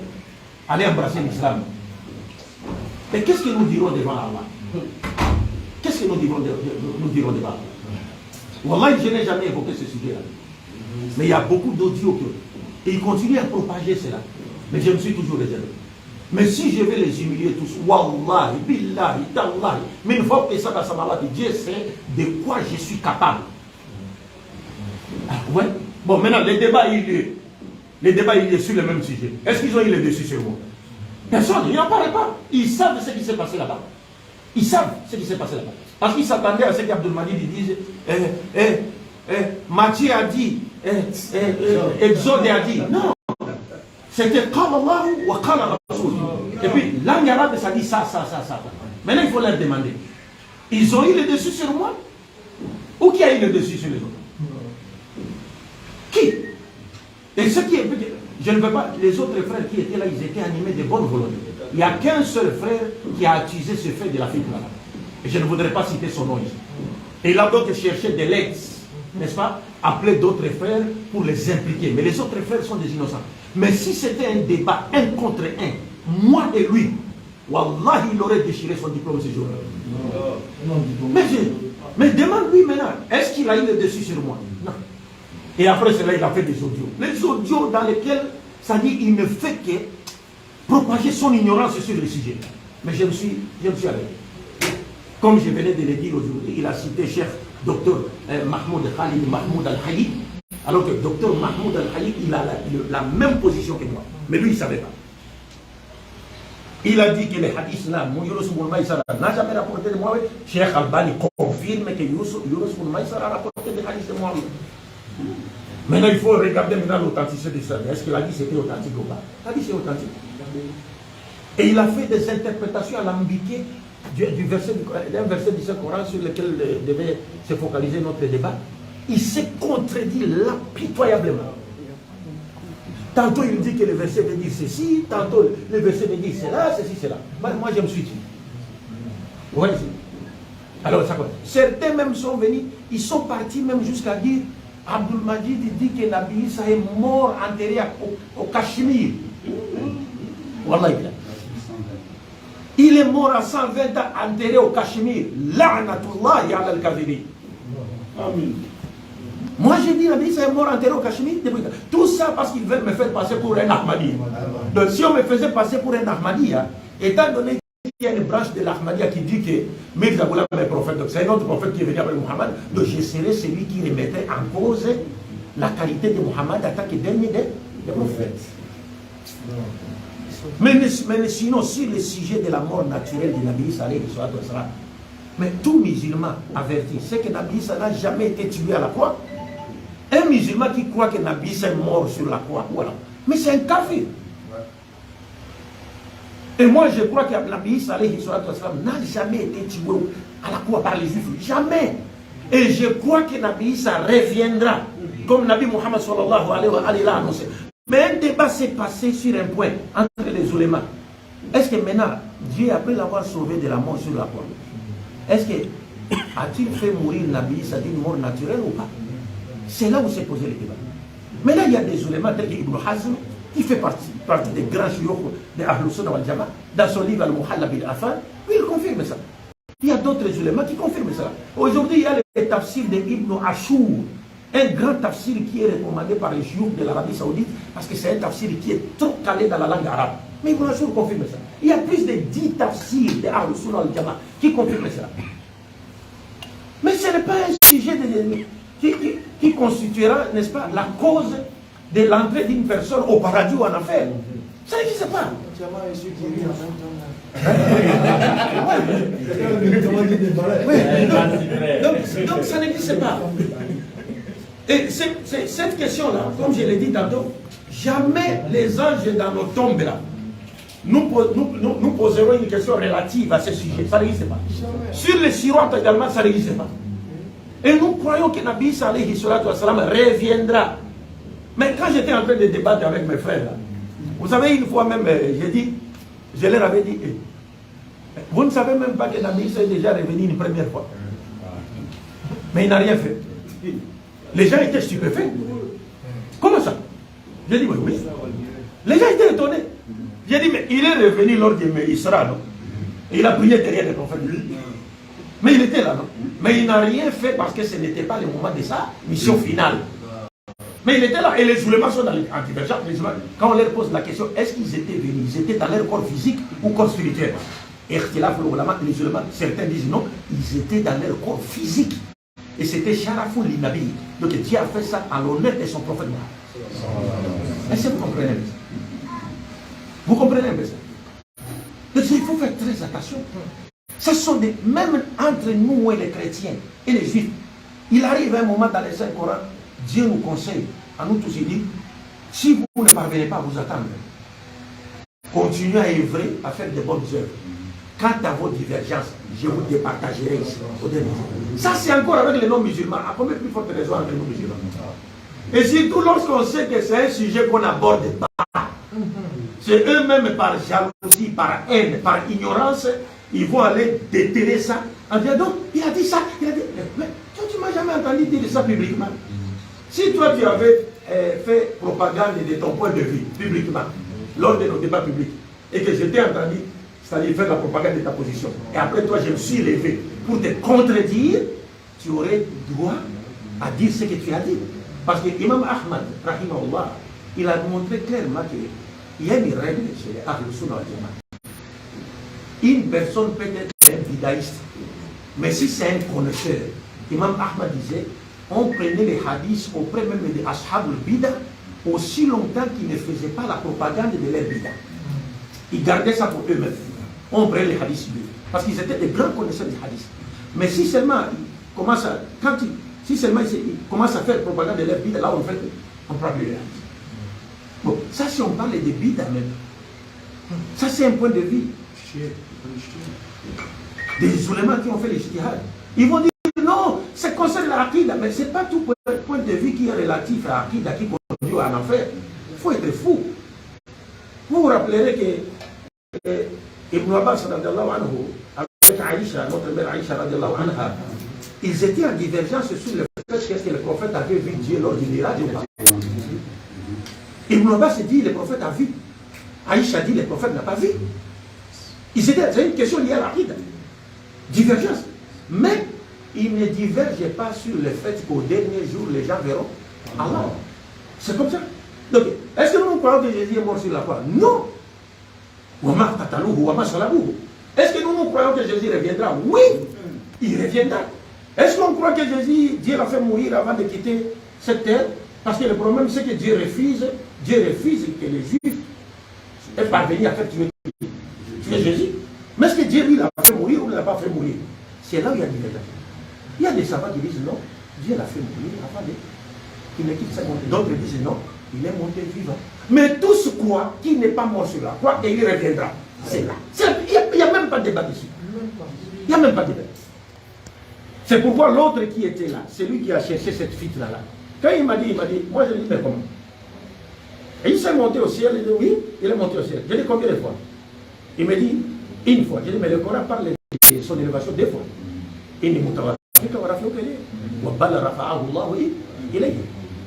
allaient embrasser l'islam? Mais qu'est-ce que nous dirons devant Allah? Qu'est-ce que nous dirons devant Allah? Wallah, je n'ai jamais évoqué ce sujet-là. Mais il y a beaucoup d'audio et ils continuent à propager cela. Mais je me suis toujours réservé. Mais si je vais les humilier tous, Wallahi, Billahi, Tallahi, mais une fois que ça va s'amalade, Dieu sait de quoi je suis capable. Ah, ouais. Bon, maintenant, les débats, il est sur le même sujet. Est-ce qu'ils ont eu le dessus sur moi? Personne, ils n'en parlent pas. Ils savent ce qui s'est passé là-bas. Ils savent ce qui s'est passé là-bas. Parce qu'ils s'attendaient à ce qu'Abdelmadi dise, Matthieu a dit, Exode a dit. Non. C'était Qala Allahu wa Qala Rasoul. Et puis, langue arabe, ça dit ça. Maintenant, il faut leur demander. Ils ont eu le dessus sur moi? Ou qui a eu le dessus sur les autres? Qui? Et ce qui est... Je ne veux pas... Les autres frères qui étaient là, ils étaient animés de bonne volonté. Il n'y a qu'un seul frère qui a accusé ce fait de la fitna. Et je ne voudrais pas citer son nom ici. Et il a donc cherché des legs, n'est-ce pas? Appeler d'autres frères pour les impliquer. Mais les autres frères sont des innocents. Mais si c'était un débat 1 contre 1, moi et lui, Wallah, il aurait déchiré son diplôme ce jour-là. Mais demande-lui maintenant, est-ce qu'il a eu le dessus sur moi? Non. Et après cela, il a fait des audios. Les audios dans lesquels, ça dit, il ne fait que propager son ignorance sur le sujet. Mais je me suis arrêté. Comme je venais de le dire aujourd'hui, il a cité Cheikh Dr Mahmoud Khalid Mahmoud Al-Hayik, alors que Dr Mahmoud Al-Hayik, il a la même position que moi. Mais lui, il ne savait pas. Il a dit que les hadiths là, Yunus ibn Maïsara n'a jamais rapporté de Muawiyah. Cheikh Albani confirme que Yunus ibn Maïsara a rapporté des hadiths de Muawiyah. Maintenant, il faut regarder maintenant l'authenticité de ça. Est-ce qu'il a dit que c'était authentique ou pas? Il a dit que c'est authentique. Et il a fait des interprétations alambiquées d'un verset du Saint-Coran sur lequel devait se focaliser notre débat. Il s'est contredit là pitoyablement. Tantôt il dit que le verset veut dire ceci, tantôt le verset veut dire cela, ceci, cela. Moi je me suis dit. Vous voyez? Alors ça commence. Certains même sont venus, ils sont partis même jusqu'à dire, Abdul Majid dit que Nabi Issa est mort enterré au Cachemire. Wallah, il est mort à 120 ans enterré au Cachemire. La'natullahi ala al-kadhibin. Amen. Moi j'ai dit Nabi Issa est mort enterré au Cachemire. Tout ça parce qu'ils veulent me faire passer pour un Ahmadi. Donc si on me faisait passer pour un Ahmadi, étant donné qu'il y a une branche de l'Ahmadiyya qui dit que Mirza Ghulam est prophète, donc c'est un autre prophète qui est venu après Muhammad, donc je serais celui qui remettait en cause la qualité de Muhammad en tant que dernier des prophètes. Mais sinon, sur le sujet de la mort naturelle de Nabi Issa, mais tout musulman averti, c'est que Nabi Issa n'a jamais été tué à la croix. Un musulman qui croit que Nabi Issa est mort sur la croix, voilà. Mais c'est un kafir. Et moi je crois que Nabi Issa n'a jamais été tué à la croix par les juifs. Jamais. Et je crois que Nabi Issa reviendra, comme Nabi Muhammad sallallahu alayhi wa sallam l'a annoncé. Mais un débat s'est passé sur un point entre les ulémas. Est-ce que maintenant, Dieu, après l'avoir sauvé de la mort sur la croix, est-ce que a-t-il fait mourir Nabi Issa d'une mort naturelle ou pas? C'est là où s'est posé le débat. Maintenant, il y a des ulémas tels qu'Ibn Hazm, qui fait partie des grands chiours de Ahlus Sunnah wal Jama'a, dans son livre Al-Muhalla bil Afan, il confirme ça. Il y a d'autres ulémas qui confirment ça. Aujourd'hui, il y a le tafsir de Ibn Ashur, un grand tafsir qui est recommandé par les chiours de l'Arabie Saoudite, parce que c'est un tafsir qui est trop calé dans la langue arabe. Mais Ibn Ashur confirme ça. Il y a plus de 10 tafsirs de Ahlus Sunnah wal Jama'a qui confirment ça. Mais ce n'est pas un sujet qui constituera, n'est-ce pas, la cause de l'entrée d'une personne au paradis ou en enfer. Ça n'existe pas. Donc ça n'existe pas. Et cette question-là, comme je l'ai dit tantôt, jamais les anges dans nos tombes là, nous poserons une question relative à ce sujet. Ça n'existe pas. Sur les sirotes également, ça n'existe pas. Et nous croyons que Nabi Issa alayhi salatu wa salam reviendra. Mais quand j'étais en train de débattre avec mes frères, là, vous savez, une fois même, je leur avais dit, vous ne savez même pas que Nabi Issa est déjà revenu une première fois. Mais il n'a rien fait. Les gens étaient stupéfaits. Comment ça? J'ai dit, oui. Les gens étaient étonnés. J'ai dit, mais il est revenu lors de Isra, non? Il a prié derrière les prophètes. Mais il était là, non? Mais il n'a rien fait parce que ce n'était pas le moment de sa mission finale. Mais il était là, et les ulémas sont dans l'antivergence. Quand on leur pose la question, est-ce qu'ils étaient venus? Ils étaient dans leur corps physique ou corps spirituel? Et les ulémas, certains disent non, ils étaient dans leur corps physique. Et c'était Sharaful Nabi. Donc Dieu a fait ça à l'honneur de son prophète. Est-ce que vous comprenez ça? Vous comprenez un peu ça? Donc il faut faire très attention. Ce sont des, même entre nous et les chrétiens et les juifs, il arrive un moment dans les Saint-Coran, Dieu nous conseille, à nous tous, il dit, si vous ne parvenez pas à vous attendre, continuez à œuvrer, à faire de bonnes œuvres. Quant à vos divergences, je vous départagerai ici. Ça, c'est encore avec les non-musulmans. À combien plus forte raison avec les non-musulmans? Et surtout lorsqu'on sait que c'est un sujet qu'on n'aborde pas. C'est eux-mêmes par jalousie, par haine, par ignorance, ils vont aller déterrer ça. En disant, donc, il a dit ça, il a dit. Mais toi, tu ne m'as jamais entendu dire ça publiquement. Si toi, tu avais fait propagande de ton point de vue publiquement, lors de nos débats publics, et que je t'ai entendu, c'est-à-dire faire la propagande de ta position, et après toi, je me suis levé pour te contredire, tu aurais droit à dire ce que tu as dit. Parce que Imam Ahmad, rahimahullah, il a montré clairement qu'il y a une règle chez les Ahlus Sunnah wal Jama'a. Une personne peut être un bidaïste, mais si c'est un connaisseur, Imam Ahmad disait, on prenait les hadiths auprès même des Ashab al-Bida aussi longtemps qu'ils ne faisaient pas la propagande de leur Bida. Ils gardaient ça pour eux-mêmes. On prenait les hadiths, parce qu'ils étaient des grands connaisseurs des hadiths. Mais si seulement ils commencent à, si seulement ils commencent à faire propagande de leur Bida, là on fait, on prend plus les hadiths. Bon, ça si on parle de Bida même, ça c'est un point de vue. Des ulémas qui ont fait les ijtihad. Ils vont dire non, c'est concerne la Aqida, mais ce n'est pas tout point de vue qui est relatif à Aqida qui conduit à en enfer. faut être fou. Vous vous rappellerez que Ibn Abbas, avec Aïcha, notre mère Aïcha, ils étaient en divergence sur le fait que le prophète avait vu Dieu lors du miracle ou pas. Ibn Abbas dit le prophète a vu. Aïcha dit le prophète n'a pas vu. C'est une question liée à la ride. Divergence. Mais ils ne divergent pas sur le fait qu'au dernier jour, les gens verront Allah. C'est comme ça. Donc, est-ce que nous croyons que Jésus est mort sur la croix? Non. Est-ce que nous croyons que Jésus reviendra? Oui, il reviendra. Est-ce qu'on croit que Jésus, Dieu l'a fait mourir avant de quitter cette terre? Parce que le problème, c'est que Dieu refuse que les Juifs aient parvenu à faire tuer Jésus. Mais est-ce que Dieu, lui, l'a fait mourir ou ne l'a pas fait mourir? C'est là où il y a des divergences. Il y a des savants qui disent non, Dieu l'a fait mourir avant qu'il ne quitte sa monde. D'autres disent non, il est monté vivant. Mais tous croient qu'il n'est pas mort sur la croix et il reviendra. C'est là. Il n'y a même pas de débat ici. Il n'y a même pas de débat. C'est pourquoi l'autre qui était là, c'est lui qui a cherché cette fille-là. Quand il m'a dit, moi je lui ai dit, mais comment? Et il s'est monté au ciel, il dit oui, il est monté au ciel. Je lui ai dit combien de fois? Il me dit une fois. Je lui ai dit, mais le Coran parle de son élévation deux fois.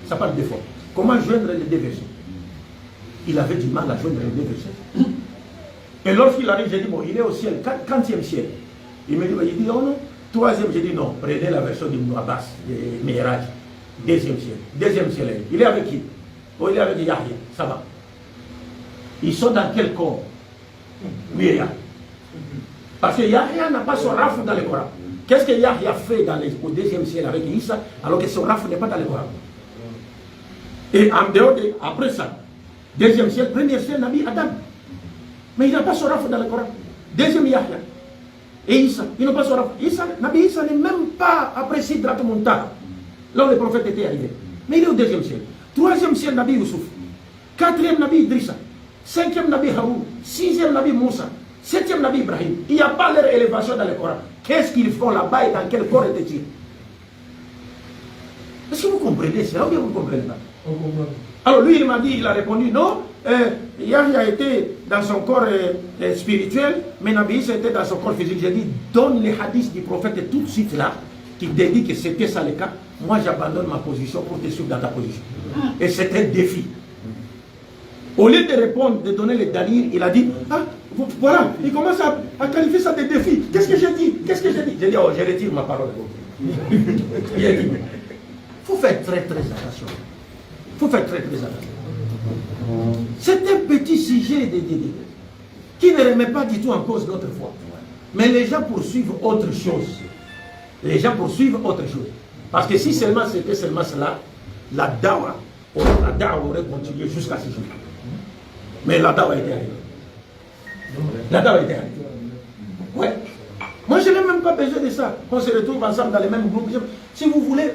Ça parle deux fois. Comment joindre les deux versets? Il avait du mal à joindre les deux versets. Et lorsqu'il arrive, j'ai dit, bon, il est au ciel, 40e ciel. Il me dit, il dit, oh non. Troisième, j'ai dit, non, prenez la version d'Ibn Abbas, de Mi'raj. Deuxième ciel. Deuxième ciel, il est avec qui? Oh, il est avec Yahya, ça va. Ils sont dans quel corps? Myriam. Parce que Yahya n'a pas son rafle dans le Coran. Qu'est-ce que Yahya fait au deuxième ciel avec Issa, alors que son rafle n'est pas dans le Coran? Et en dehors de, après ça, deuxième ciel, premier ciel, Nabi Adam. Mais il n'a pas son rafle dans le Coran. Deuxième Yahya. Et Issa, il n'a pas son rafle. Nabi Issa n'est même pas après Sidrat Muntaha, là où le prophète était arrivé. Mais il est au deuxième ciel. Troisième ciel, Nabi Youssouf. Quatrième, Nabi Idrissa. Cinquième, Nabi Haroun. Sixième, Nabi Moussa. Septième, Nabi Ibrahim. Il n'y a pas leur élévation dans le Coran. Qu'est-ce qu'ils font là-bas et dans quel corps étaient-ils? Est-ce que vous comprenez? C'est là où vous ne comprenez pas. Alors lui, il m'a dit, il a répondu, non, Yahya était dans son corps spirituel, mais Nabi Issa était dans son corps physique. J'ai dit, donne les hadiths du prophète tout de suite là, qui te dit que c'était ça le cas. Moi, j'abandonne ma position pour te suivre dans ta position. Et c'est un défi. Au lieu de répondre, de donner les dalils, il a dit, ah, voilà, il commence à qualifier ça de défi. Qu'est-ce que j'ai dit? Qu'est-ce que j'ai dit? J'ai dit, oh, je retire ma parole. Il a dit, il faut faire très très attention. Il faut faire très très attention. C'est un petit sujet qui ne remet pas du tout en cause notre foi. Mais les gens poursuivent autre chose. Les gens poursuivent autre chose. Parce que si seulement c'était seulement cela, la dawa aurait continué jusqu'à ce jour. Mais la dawa était arrivée. La dawa était arrivée. Ouais. Moi, je n'ai même pas besoin de ça. Qu'on se retrouve ensemble dans les mêmes groupes. Si vous voulez,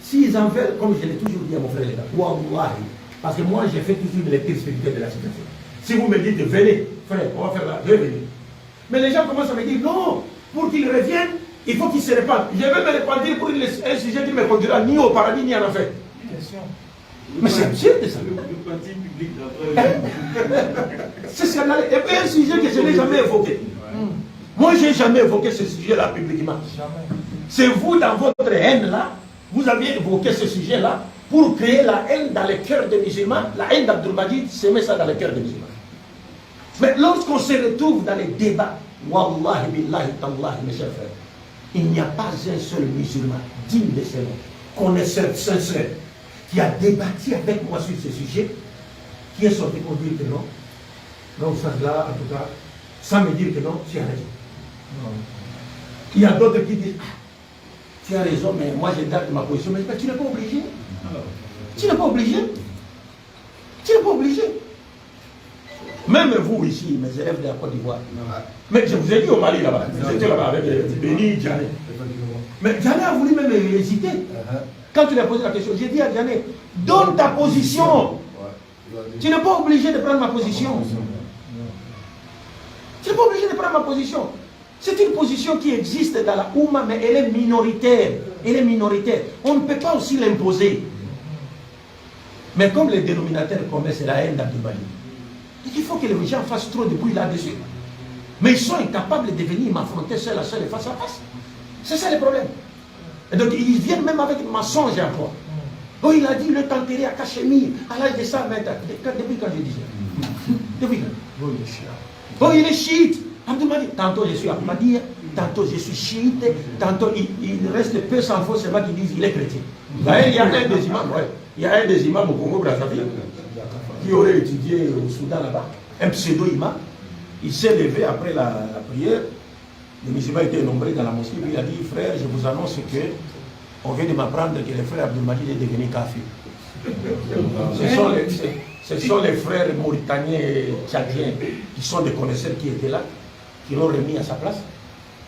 s'ils en veulent, comme je l'ai toujours dit à mon frère les gars, wallahi, parce que moi, j'ai fait toujours une lecture spirituelle de la situation. Si vous me dites, venez, frère, on va faire la, je vais venir. Mais les gens commencent à me dire, non, pour qu'ils reviennent, il faut qu'ils se répandent. Je vais me répandre pour un sujet qui ne me conduira ni au paradis ni en enfer. Mais c'est absurde ça. C'est scandaleux. Et puis un sujet que je n'ai jamais évoqué. Moi, je n'ai jamais évoqué ce sujet-là publiquement. C'est vous, dans votre haine-là, vous aviez évoqué ce sujet-là pour créer la haine dans le cœur des musulmans. La haine d'Abdul-Majid, c'est mettre ça dans le cœur des musulmans. Mais lorsqu'on se retrouve dans les débats, wallahi billahi tallahi, mes chers frères, il n'y a pas un seul musulman digne de ce nom, connaisseur sincère, qui a débattu avec moi sur ce sujet, qui est sorti pour dire que non. Donc ça là, en tout cas, sans me dire que non, tu as raison. Non. Il y a d'autres qui disent, ah, tu as raison, mais moi je garde ma position, mais tu n'es pas obligé. Tu n'es pas obligé. Tu n'es pas obligé. Même vous ici, mes élèves de la Côte d'Ivoire. Mais je vous ai dit au Mali là-bas, j'étais là-bas avec Béni, Djané. Mais Djané a voulu même hésiter. Quand tu lui as posé la question, j'ai dit à Djané, donne ta position. Tu n'es pas obligé de prendre ma position. Tu n'es pas obligé de prendre ma position. C'est une position qui existe dans la Oumma, mais elle est minoritaire. Elle est minoritaire. On ne peut pas aussi l'imposer. Mais comme les dénominateurs communs, c'est la haine d'Abdoul Malik, il faut que les gens fassent trop de bruit là-dessus. Mais ils sont incapables de venir m'affronter seul à seul et face à face. C'est ça le problème. Et donc ils viennent même avec un mensonge à quoi. Oh, il a dit le t'enterrer à Cachemire à l'âge de 120 ans. Depuis quand je disais. Depuis quand? Oh, il est chiite. Abdoul Malik. Tantôt je suis Ahmadiyya, tantôt je suis chiite, tantôt il reste peu sans faux seulement qui disent il est chrétien. D'ailleurs, il y a un des imams, ouais. Il y a un des imams au Congo-Brazzaville qui aurait étudié au Soudan là-bas, un pseudo-imam. Il s'est levé après la prière. Les musulmans étaient nombreux dans la mosquée. Puis il a dit, frère, je vous annonce que on vient de m'apprendre que le frère Abdoul Malik est devenu kafir. Ce sont les frères mauritaniens et tchadiens qui sont des connaisseurs qui étaient là, qui l'ont remis à sa place.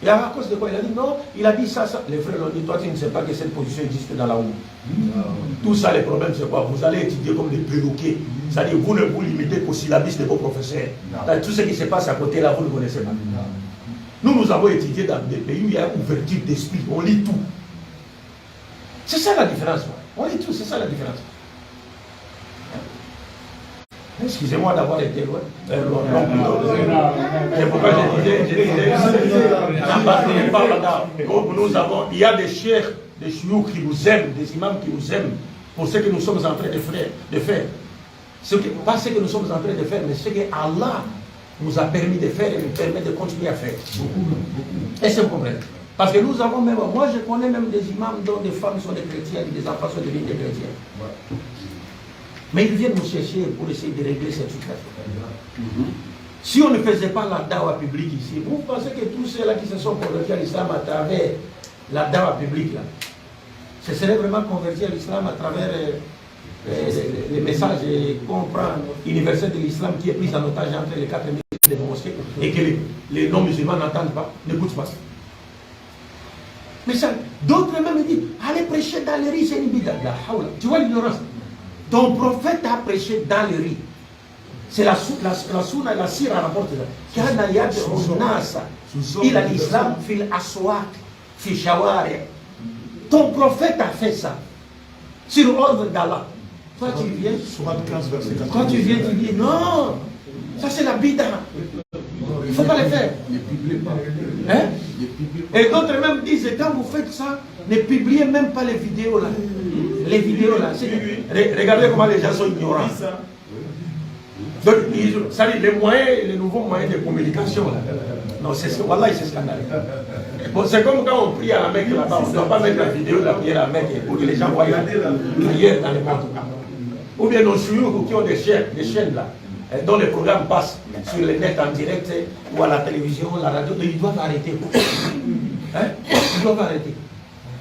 Et à cause de quoi il a dit non, il a dit ça. Les frères l'ont dit, toi tu ne sais pas que cette position existe dans la ONU. Tout ça, les problèmes, c'est quoi? Vous allez étudier comme des perroquets. C'est-à-dire, vous ne vous limitez qu'au syllabus de vos professeurs. Tout ce qui se passe à côté là, vous ne connaissez pas. Nous avons étudié dans des pays où il y a ouverture d'esprit. On lit tout. C'est ça la différence. On lit tout, c'est ça la différence. Excusez-moi d'avoir été loin. C'est pourquoi je disais, nous avons, il y a des cheikhs, des chioux qui nous aiment, des imams qui nous aiment pour ce que nous sommes en train de faire. Pas ce que nous sommes en train de faire, mais ce que Allah nous a permis de faire et nous permet de continuer à faire. Et c'est vous comprenez. Parce que nous avons même, moi je connais même des imams dont des femmes sont des chrétiennes, des enfants sont devenus des chrétiens. Mais ils viennent nous chercher pour essayer de régler cette situation. Si on ne faisait pas la dawa publique ici, vous pensez que tous ceux-là qui se sont convertis à l'islam à travers la dawa publique, là, ce serait vraiment converti à l'islam à travers les messages qu'on prend universels de l'islam qui est pris en otage entre les 4 000 des mosquées et que les non-musulmans n'entendent pas, n'écoutent pas. Mais ça, d'autres même disent, allez prêcher dans les rues, c'est une bida. Tu vois l'ignorance. Ton prophète a prêché dans les rues. C'est la sunna, la sira rapporte ça. Kana yad'u nasa ila l'islam fil aswaq, fi shawari. Ton prophète a fait ça. Sur ordre d'Allah. Toi tu viens, quand tu viens, tu dis non, ça c'est la bida. Il ne faut pas le faire. Hein? Et d'autres même disent, quand vous faites ça, ne publiez même pas les vidéos là. Les vidéos là. Regardez comment les gens sont ignorants. Donc, ça dit, les moyens, les nouveaux moyens de communication là. Non, c'est voilà, c'est scandaleux. Bon, c'est comme quand on prie à la Mecque là-bas, on ne doit pas mettre la vidéo de la prière à la Mecque pour que les gens voient la prière dans les montres. Ou bien nos chouyours qui ont des chaînes là, dont les programmes passent sur le net en direct ou à la télévision, la radio, ils doivent arrêter. Hein? Ils doivent arrêter.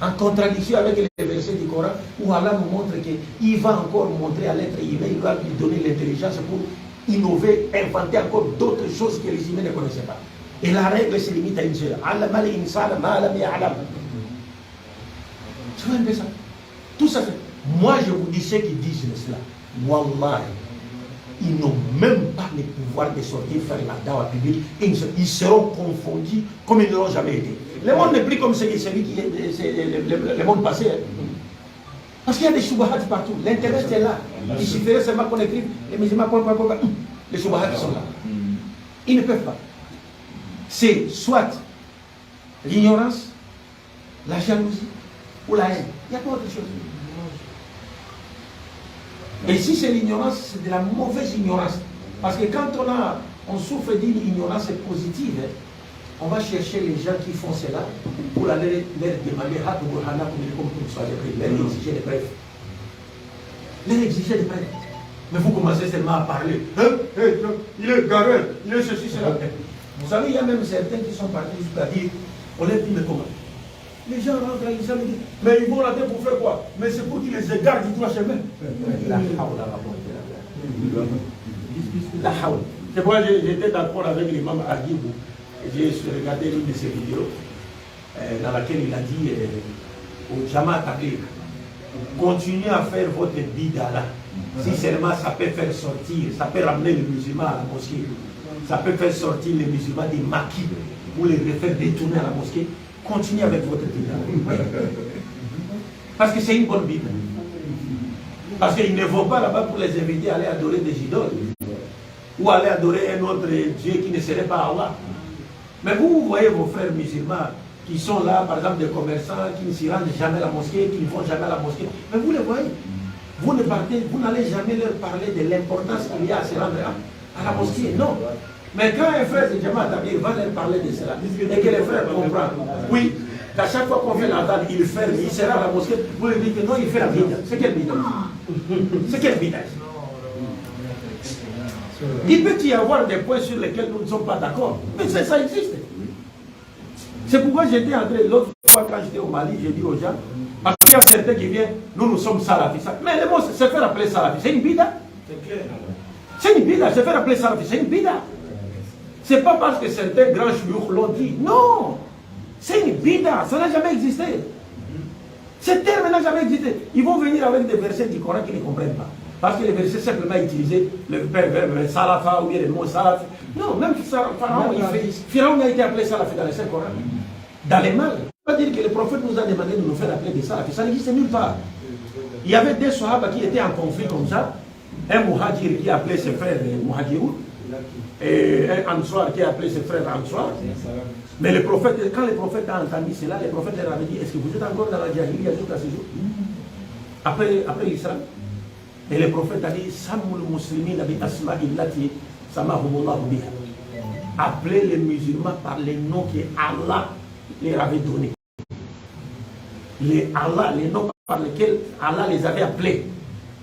En contradiction avec les versets du Coran, où Allah nous montre qu'il va encore montrer à l'être humain, il va lui donner l'intelligence pour innover, inventer encore d'autres choses que les humains ne connaissaient pas. Et la règle se limite à une seule. Tu vois un peu ça? Tout ça, moi je vous dis ceux qui disent cela. Wallah, ils n'ont même pas le pouvoir de sortir faire la dawa publique. Ils seront confondus comme ils ne l'ont jamais été. Le monde n'est plus comme celui qui est le monde passé. Parce qu'il y a des choubahats partout. L'internet est là. Il suffirait seulement qu'on écrive les musulmans, les choubahats sont là. Ils ne peuvent pas. C'est soit l'ignorance, la jalousie ou la haine. Il n'y a pas autre chose. Et si c'est l'ignorance, c'est de la mauvaise ignorance. Parce que quand on souffre d'une ignorance positive, on va chercher les gens qui font cela pour aller leur demander comme tout ça, leur exiger des preuves. Leur exiger des preuves. Mais vous commencez seulement à parler. Il est garel, il est ceci, cela. Vous savez, il y a même certains qui sont partis jusqu'à dire, on leur dit, mais comment? Les gens rentrent à l'islam et disent, mais ils vont là pour faire quoi? Mais c'est pour qu'ils les égarent du droit chemin. La hawla. La hawla. C'est pourquoi j'étais d'accord avec l'imam Agibou. J'ai regardé une de ses vidéos dans laquelle il a dit au Jamaat Tabligh, continuez à faire votre bida là. Si seulement ça peut faire sortir, ça peut ramener les musulmans à la mosquée, ça peut faire sortir les musulmans des maquis ou les faire détourner à la mosquée, continuez avec votre bida. Parce que c'est une bonne bida. Parce qu'ils ne vont pas là-bas pour les inviter à aller adorer des idoles. Ou aller adorer un autre Dieu qui ne serait pas Allah. Mais vous voyez vos frères musulmans qui sont là, par exemple des commerçants, qui ne s'y rendent jamais à la mosquée, qui ne vont jamais à la mosquée. Mais vous les voyez. Vous n'allez jamais leur parler de l'importance qu'il y a à se rendre à la mosquée. Non. Mais quand un frère de Jamaat Tabligh va leur parler de cela, et que les frères comprennent, oui, qu'à chaque fois qu'on fait l'entendre, il ferme, il sera à la mosquée, vous lui dites que non, il fait la bid'a. C'est quelle bid'a? C'est quelle bid'a? Il peut y avoir des points sur lesquels nous ne sommes pas d'accord, mais ça existe. C'est pourquoi j'étais entré l'autre fois quand j'étais au Mali, j'ai dit aux gens, parce qu'il y a certains qui viennent, nous sommes salafistes. Mais le mot, se faire appeler salafiste, c'est une bid'a. C'est une bid'a, se faire appeler salafiste, c'est une bid'a. C'est pas parce que certains grands chouyours l'ont dit. Non, c'est une bid'a, ça n'a jamais existé. Ce terme n'a jamais existé. Ils vont venir avec des versets du Coran qu'ils ne comprennent pas. Parce que les versets simplement utilisés, le verbe salafa ou bien le mot salaf. Non, même Pharaon a été appelé salaf dans les Saint-Coran. Dans les mal. Ça veut dire que le prophète nous a demandé de nous faire appeler des salafis. Ça n'existe nulle part. Il y avait des sahaba qui étaient en conflit comme ça. Un muhajir qui appelait ses frères muhajirou. Et un ansouar qui appelait ses frères ansouar. Mais le prophète, quand le prophète a entendu cela, le prophète leur avait dit, est-ce que vous êtes encore dans la jahiliya jusqu'à ce jour? Après l'islam. Et le prophète a dit, Sammul muslimina bi asma'illati samahumullahu biha. Appelez les musulmans par les noms que Allah leur avait donnés. Les noms par lesquels Allah les avait appelés.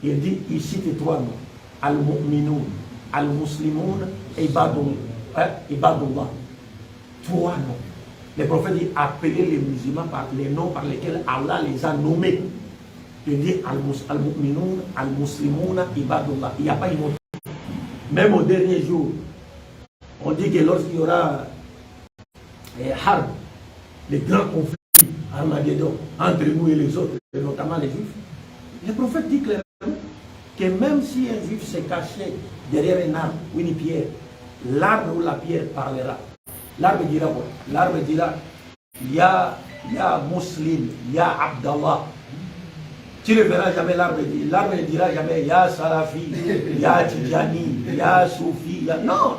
Il dit, il cite trois noms. Al-Mu'minoun, Al-Muslimoun, Ibadullah. Trois noms. Le prophète dit, appelez les musulmans par les noms par lesquels Allah les a nommés. Il dit Al-Mu'minoun, Al-Muslimoun, Ibadullah. Il n'y a pas une autre. Même au dernier jour, on dit que lorsqu'il y aura Harb, les grands conflits, Armageddon, entre nous et les autres, et notamment les Juifs, le prophète dit clairement que même si un Juif s'est caché derrière un arbre ou une pierre, l'arbre ou la pierre parlera. L'arbre dira quoi? L'arbre dira Ya Muslim, Ya Abdallah. Tu ne verras jamais l'arbre ne dira jamais Ya Salafi, Ya Tijani, Ya Soufi, Non.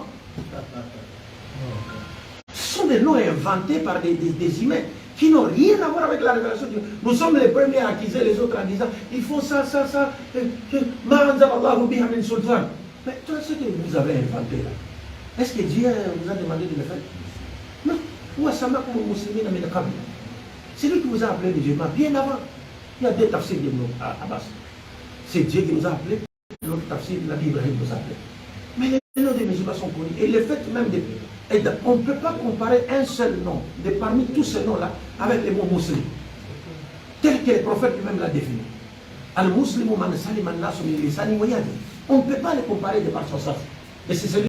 Ce sont des noms inventés par des humains qui n'ont rien à voir avec la révélation de Dieu. Nous sommes les premiers à accuser les autres en disant il faut ça. Mais tout ce que vous avez inventé là, est-ce que Dieu vous a demandé de le faire? Non. C'est lui qui vous a appelé les musulmans bien avant. Il y a deux tafsirs de nous à Abbas. C'est Dieu qui nous a appelés, l'autre tafsir, Nabi Ibrahim nous a appelés. Mais les noms des musulmans sont connus. Et le fait même de... On ne peut pas comparer un seul nom de parmi tous ces noms-là avec les mots musulmans. Tel que le prophète lui-même l'a défini. Al-Muslimu man salima an-nasu min lisani wa yadihi. On ne peut pas les comparer de par son sens. Et c'est celui